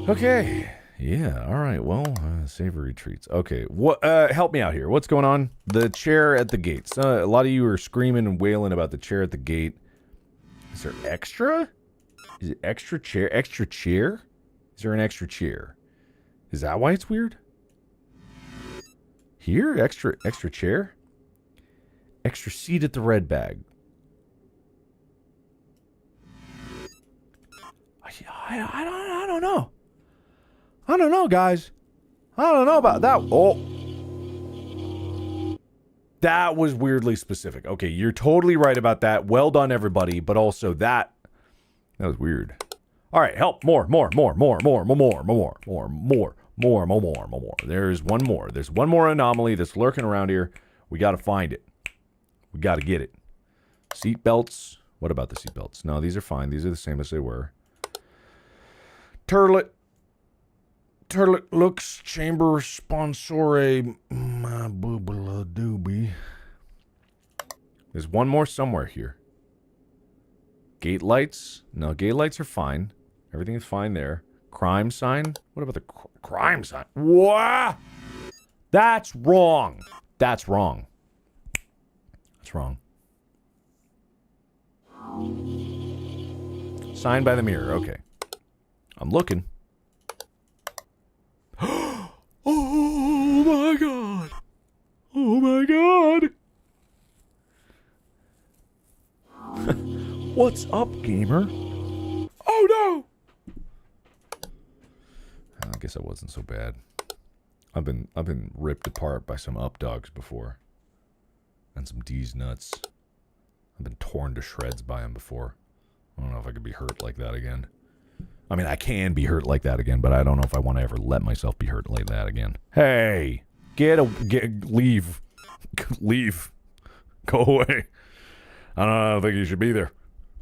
Okay. Yeah. All right. Well, savory treats. Okay. What? Help me out here. What's going on? The chair at the gates. A lot of you are screaming and wailing about the chair at the gate. Is there extra? Is it extra chair? Extra chair? Is there an extra chair? Is that why it's weird? Here? Extra chair? Extra seat at the red bag. I don't know. I don't know, guys. I don't know about that. Oh. That was weirdly specific. Okay, you're totally right about that. Well done, everybody. But also that was weird. All right, help. More. There's one more. There's one more anomaly that's lurking around here. We got to find it. We got to get it. Seat belts. What about the seat belts? No, these are fine. These are the same as they were. Turlet looks chamber responsore my boobala doobie. There's one more somewhere here. Gate lights? No, gate lights are fine. Everything is fine there. Crime sign? What about the crime sign? What? That's wrong. That's wrong. That's wrong. Sign by the mirror. Okay. I'm looking. Oh my god. Oh my god. What's up, gamer? Oh no. I guess I wasn't so bad. I've been ripped apart by some up dogs before. And some D's nuts. I've been torn to shreds by them before. I don't know if I could be hurt like that again. I mean, I can be hurt like that again, but I don't know if I want to ever let myself be hurt like that again. Hey, leave. Leave. Go away. I don't think you should be there.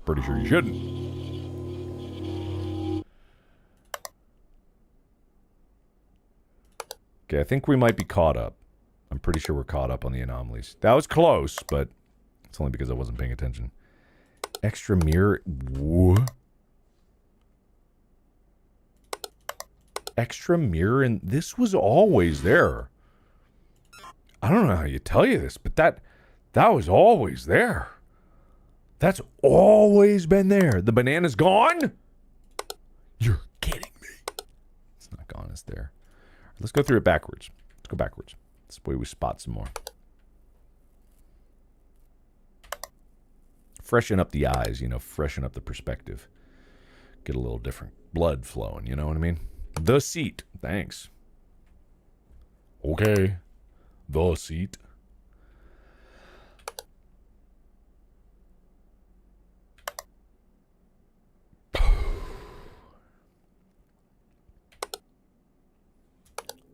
Pretty sure you shouldn't. Okay, I think we might be caught up. I'm pretty sure we're caught up on the anomalies. That was close, but it's only because I wasn't paying attention. Extra mirror. What? Extra mirror, and this was always there. I don't know how you tell you this, but that was always there. That's always been there. The banana's gone? You're kidding me. It's not gone, it's there. Let's go through it backwards. Let's go backwards. This way we spot some more. Freshen up the eyes, you know, freshen up the perspective. Get a little different blood flowing, you know what I mean? The seat. Thanks. Okay. The seat.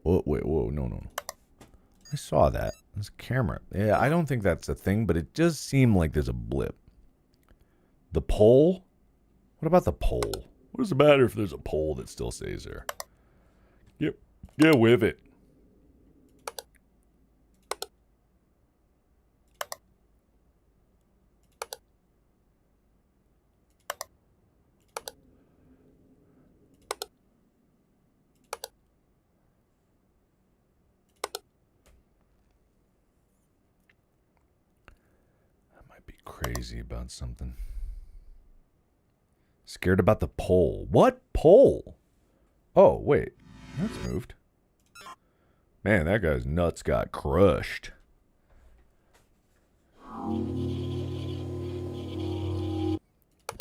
Wait, whoa, no. I saw that. There's a camera. Yeah, I don't think that's a thing, but it does seem like there's a blip. The pole? What about the pole? What does it matter if there's a pole that still stays there? Yep. Get with it. I might be crazy about something. Scared about the pole. What pole? Oh, wait. That's moved. Man, that guy's nuts got crushed.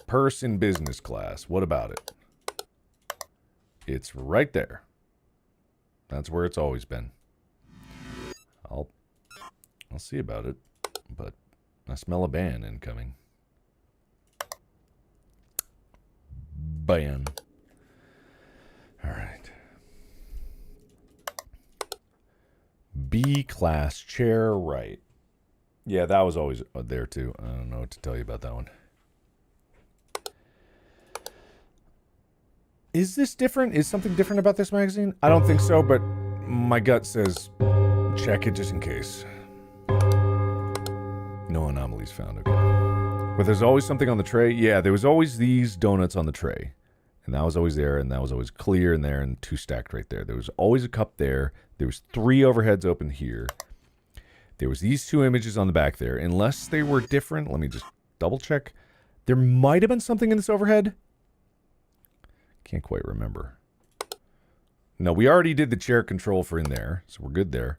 Person business class. What about it? It's right there. That's where it's always been. I'll see about it, but I smell a ban incoming. Ban. All right. B class chair right. Yeah, that was always there too. I don't know what to tell you about that one. Is this different? Is something different about this magazine? I don't think so, but my gut says check it just in case. No anomalies found, okay. But there's always something on the tray. Yeah, there was always these donuts on the tray. And that was always there, and that was always clear in there, and 2 stacked right there. There was always a cup there. There was 3 overheads open here. There was these 2 images on the back there. Unless they were different, let me just double check. There might have been something in this overhead. Can't quite remember. No, we already did the chair control for in there, so we're good there.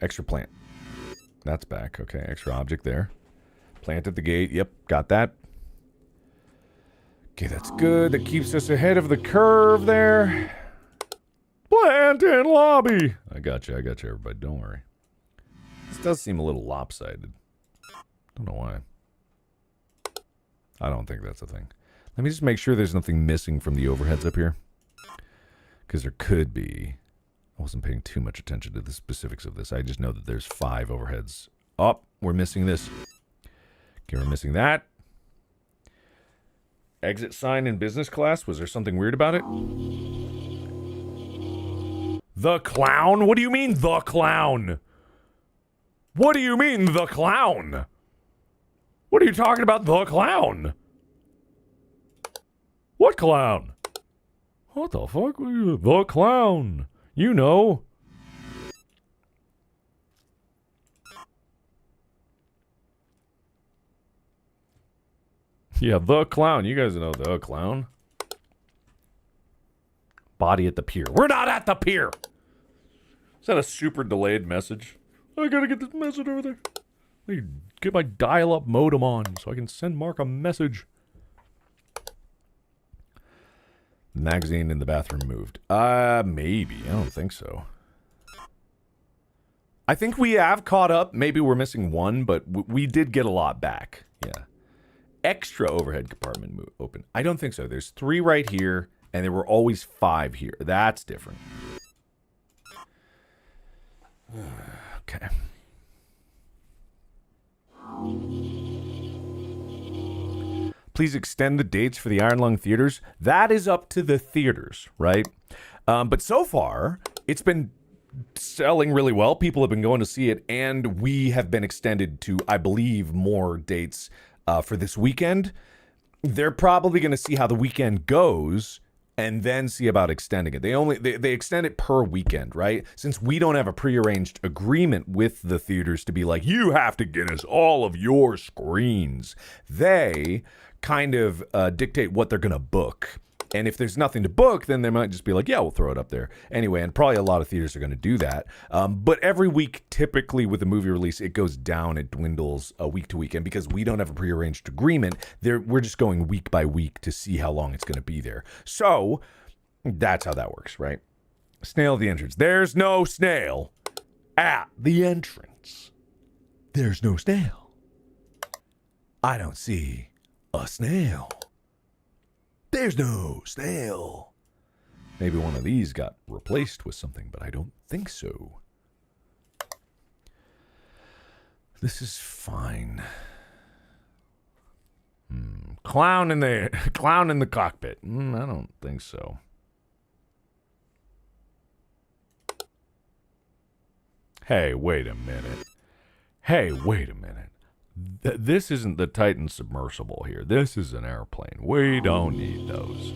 Extra plant. That's back. Okay, extra object there. Plant at the gate. Yep, got that. Okay, that's good. That keeps us ahead of the curve there. Plant in lobby. I got you, everybody. Don't worry. This does seem a little lopsided. Don't know why. I don't think that's a thing. Let me just make sure there's nothing missing from the overheads up here. Because there could be. I wasn't paying too much attention to the specifics of this. I just know that there's 5 overheads. Oh, we're missing this. Okay, we're missing that. Exit sign in business class. Was there something weird about it? The clown? What do you mean, the clown? What do you mean, the clown? What are you talking about, the clown? What clown? What the fuck? The clown. You know. Yeah, the clown. You guys know the clown. Body at the pier. We're not at the pier. Is that a super delayed message? I gotta get this message over there. I need to get my dial-up modem on so I can send Mark a message. The magazine in the bathroom moved. Maybe. I don't think so. I think we have caught up. Maybe we're missing one, but we did get a lot back. Yeah. Extra overhead compartment open. I don't think so. There's 3 right here, and there were always 5 here. That's different. Okay. Please extend the dates for the Iron Lung theaters. That is up to the theaters, right? But so far, it's been selling really well. People have been going to see it, and we have been extended to, I believe, more dates for this weekend. They're probably going to see how the weekend goes and then see about extending it. They extend it per weekend, right? Since we don't have a prearranged agreement with the theaters to be like, you have to get us all of your screens. They kind of dictate what they're going to book. And if there's nothing to book, then they might just be like, yeah, we'll throw it up there. Anyway, and probably a lot of theaters are going to do that. But every week, typically with a movie release, it goes down, it dwindles week to week. And because we don't have a prearranged agreement, we're just going week by week to see how long it's going to be there. So that's how that works, right? Snail at the entrance. There's no snail at the entrance. There's no snail. I don't see a snail. There's no snail. Maybe one of these got replaced with something, but I don't think so. This is fine. Clown in the cockpit. I don't think so. Hey, wait a minute. This isn't the Titan submersible here. This is an airplane. We don't need those.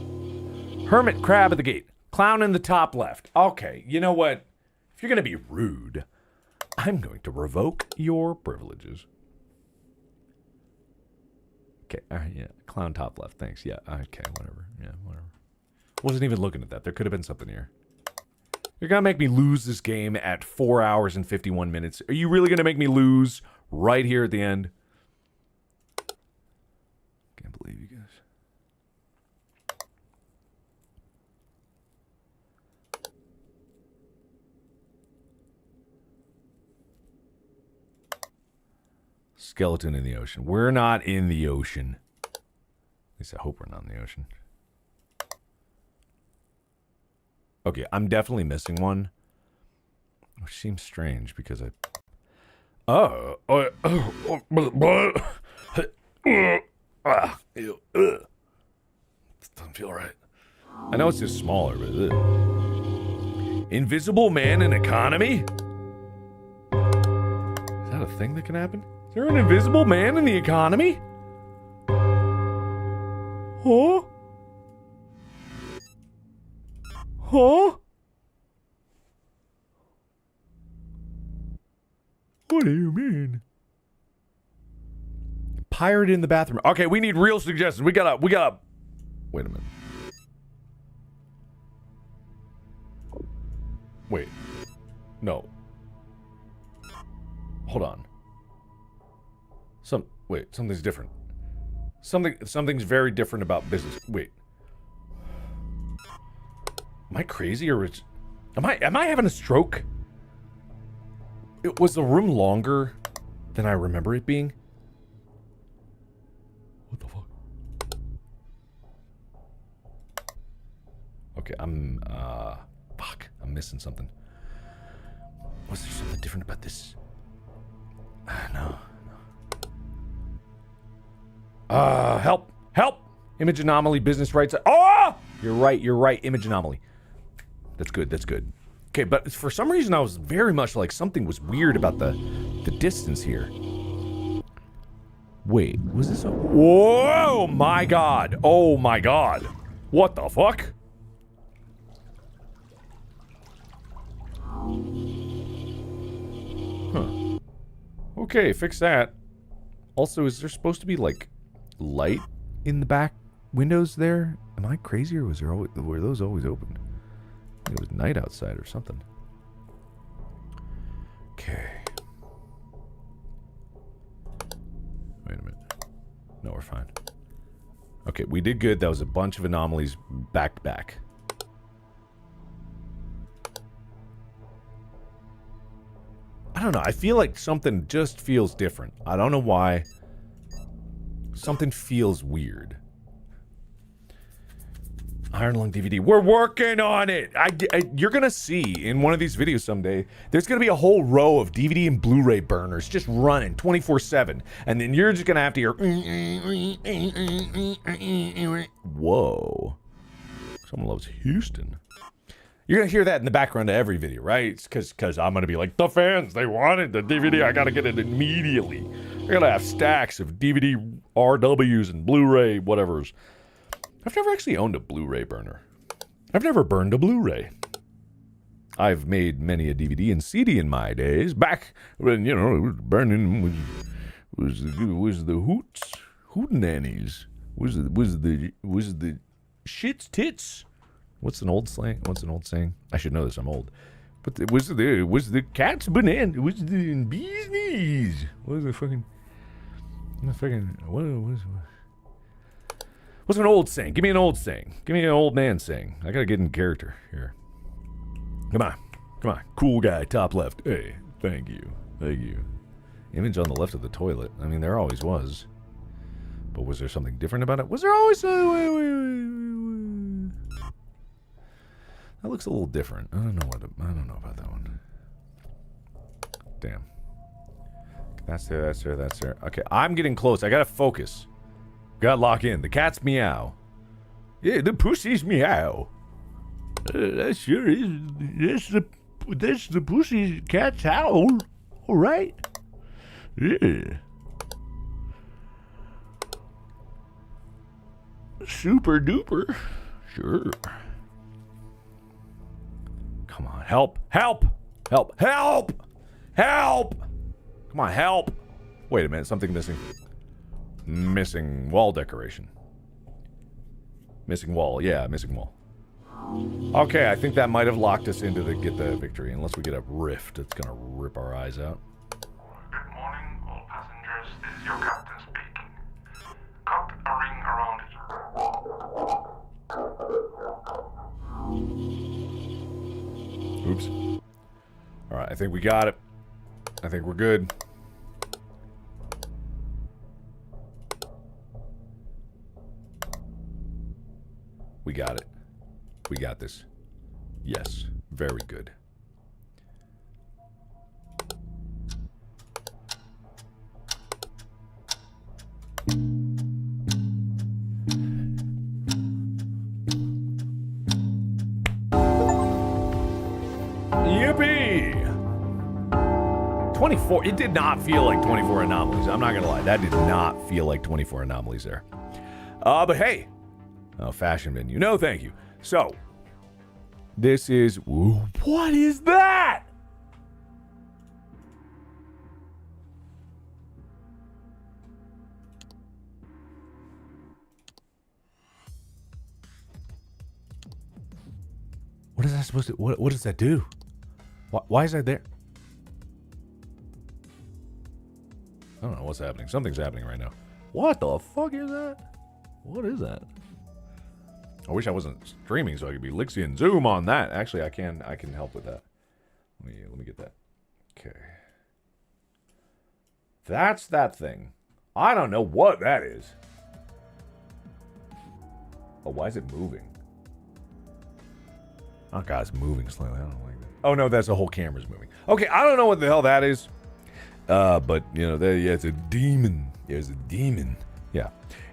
Hermit crab at the gate. Clown in the top left. Okay, you know what? If you're going to be rude, I'm going to revoke your privileges. Okay, yeah. Clown top left. Thanks. Yeah, okay, whatever. Yeah, whatever. Wasn't even looking at that. There could have been something here. You're going to make me lose this game at 4 hours and 51 minutes. Are you really going to make me lose right here at the end? Can't believe you guys. Skeleton in the ocean. We're not in the ocean. At least I hope we're not in the ocean. Okay, I'm definitely missing one. Which seems strange because I... Doesn't feel right. I know it's just smaller, but... Invisible man in economy? Is that a thing that can happen? Is there an invisible man in the economy? Huh? Huh? What do you mean? Pirate in the bathroom. Okay, we need real suggestions. We gotta... Wait a minute. Wait. No. Hold on. Wait, something's different. Something's very different about business. Wait. Am I crazy or am I having a stroke? Was the room longer than I remember it being? What the fuck? Okay, fuck, I'm missing something. Was there something different about this? No. Help! Help! Image anomaly, business rights. Oh! You're right, image anomaly. That's good. Okay, but for some reason I was very much like something was weird about the distance here. Wait, was this a... Whoa, my God. Oh, my God. What the fuck? Huh. Okay, fix that. Also, is there supposed to be, like, light in the back windows there? Am I crazy, or were those always open? I think it was night outside or something. Okay. Wait a minute. No, we're fine. Okay, we did good. That was a bunch of anomalies back to back. I don't know. I feel like something just feels different. I don't know why. Something feels weird. Iron Lung DVD. We're working on it. You're gonna see in one of these videos someday. There's gonna be a whole row of DVD and Blu-ray burners just running 24/7, and then you're just gonna have to hear. Whoa! Someone loves Houston. You're gonna hear that in the background of every video, right? Because I'm gonna be like, the fans, they wanted the DVD. I gotta get it immediately. I gotta have stacks of DVD RWs and Blu-ray whatevers. I've never actually owned a Blu-ray burner. I've never burned a Blu-ray. I've made many a DVD and CD in my days. Back when, you know, burning was the hootenannies. Was the shits tits. What's an old slang? What's an old saying? I should know this. I'm old. But it was the cat's banana. It was the bee's knees. What was the fucking? What's an old saying? Give me an old saying. Give me an old man saying. I gotta get in character here. Come on. Cool guy, top left. Hey, thank you. Image on the left of the toilet. I mean, there always was. But was there something different about it? Was there always... That looks a little different. I don't know about that one. Damn. That's there. Okay, I'm getting close. I gotta focus. Gotta lock in. The cat's meow. Yeah, the pussy's meow. That sure is. That's the pussy cat's howl. All right. Yeah. Super duper. Sure. Come on, help! Come on, help! Wait a minute, something missing. Missing wall decoration. Missing wall, yeah, missing wall. Okay, I think that might have locked us into get the victory, unless we get a rift that's gonna rip our eyes out. Good morning, all passengers. This is your captain speaking. Cut a ring around here. Oops. Alright, I think we got it. I think we're good. We got it. We got this. Yes. Very good. Yippee! 24. It did not feel like 24 anomalies. I'm not gonna lie. That did not feel like 24 anomalies there. But hey. Oh, fashion menu. No, thank you. So, this is... What is that? What is that supposed to... What does that do? Why is that there? I don't know what's happening. Something's happening right now. What the fuck is that? What is that? I wish I wasn't streaming so I could be Lixie and zoom on that. Actually, I can help with that. Let me get that. Okay. That's that thing. I don't know what that is. Oh, why is it moving? Oh, God, it's moving slightly. I don't like that. Oh, no, that's the whole camera's moving. Okay, I don't know what the hell that is. But, you know, it's a demon. There's a demon. Yeah.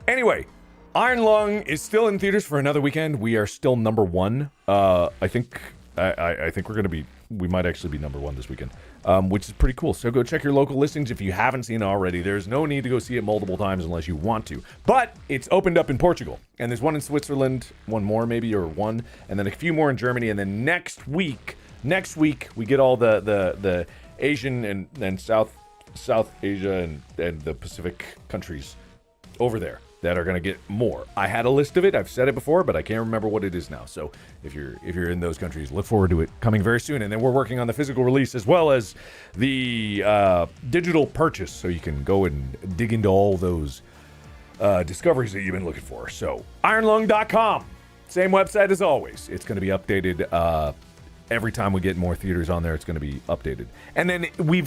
Anyway, Iron Lung is still in theaters for another weekend. We are still number one. I think we might actually be number one this weekend, which is pretty cool. So go check your local listings if you haven't seen it already. There's no need to go see it multiple times unless you want to. But it's opened up in Portugal, and there's one in Switzerland, one more maybe, or one, and then a few more in Germany, and then next week we get all the Asian and South Asia and the Pacific countries over there that are going to get more. I had a list of it. I've said it before, but I can't remember what it is now. So if you're in those countries, look forward to it coming very soon. And then we're working on the physical release as well as the digital purchase, so you can go and dig into all those discoveries that you've been looking for. So ironlung.com, same website as always. It's going to be updated every time we get more theaters on there. It's going to be updated. And then we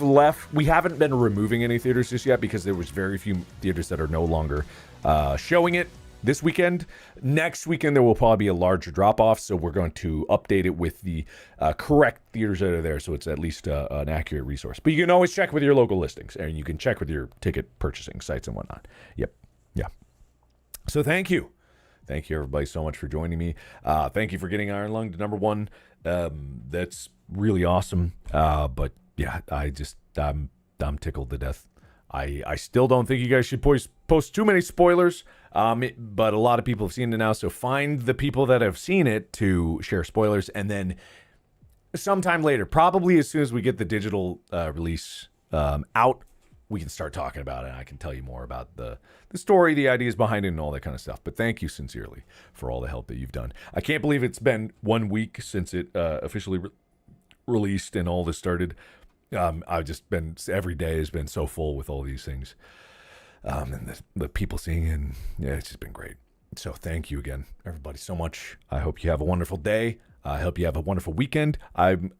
haven't been removing any theaters just yet because there was very few theaters that are no longer showing it this weekend. Next weekend, there will probably be a larger drop-off, so we're going to update it with the correct theaters that are there, so it's at least an accurate resource. But you can always check with your local listings, and you can check with your ticket purchasing sites and whatnot. Yep. Yeah. So thank you. Thank you, everybody, so much for joining me. Thank you for getting Iron Lung to number one. That's really awesome. But yeah, I'm tickled to death. I still don't think you guys should post too many spoilers. But a lot of people have seen it now, so find the people that have seen it to share spoilers, and then sometime later, probably as soon as we get the digital release out, we can start talking about it, and I can tell you more about the story, the ideas behind it, and all that kind of stuff. But thank you sincerely for all the help that you've done. I can't believe it's been 1 week since it officially released and all this started. I've just been, every day has been so full with all these things. And the people seeing it, and yeah, it's just been great. So thank you again, everybody, so much. I hope you have a wonderful day. I hope you have a wonderful weekend. I've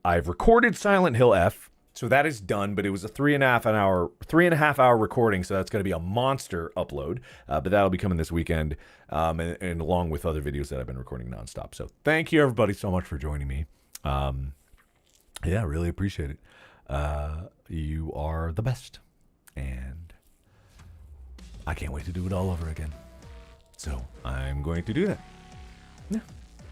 recorded Silent Hill F, so that is done, but it was a 3.5 hour recording, so that's going to be a monster upload. But that'll be coming this weekend, and along with other videos that I've been recording nonstop. So thank you, everybody, so much for joining me. Yeah, really appreciate it. You are the best, and I can't wait to do it all over again. So I'm going to do that. Yeah,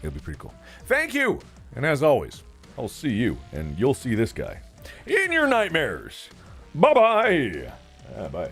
it'll be pretty cool. Thank you, and as always, I'll see you, and you'll see this guy in your nightmares. Bye-bye. Bye.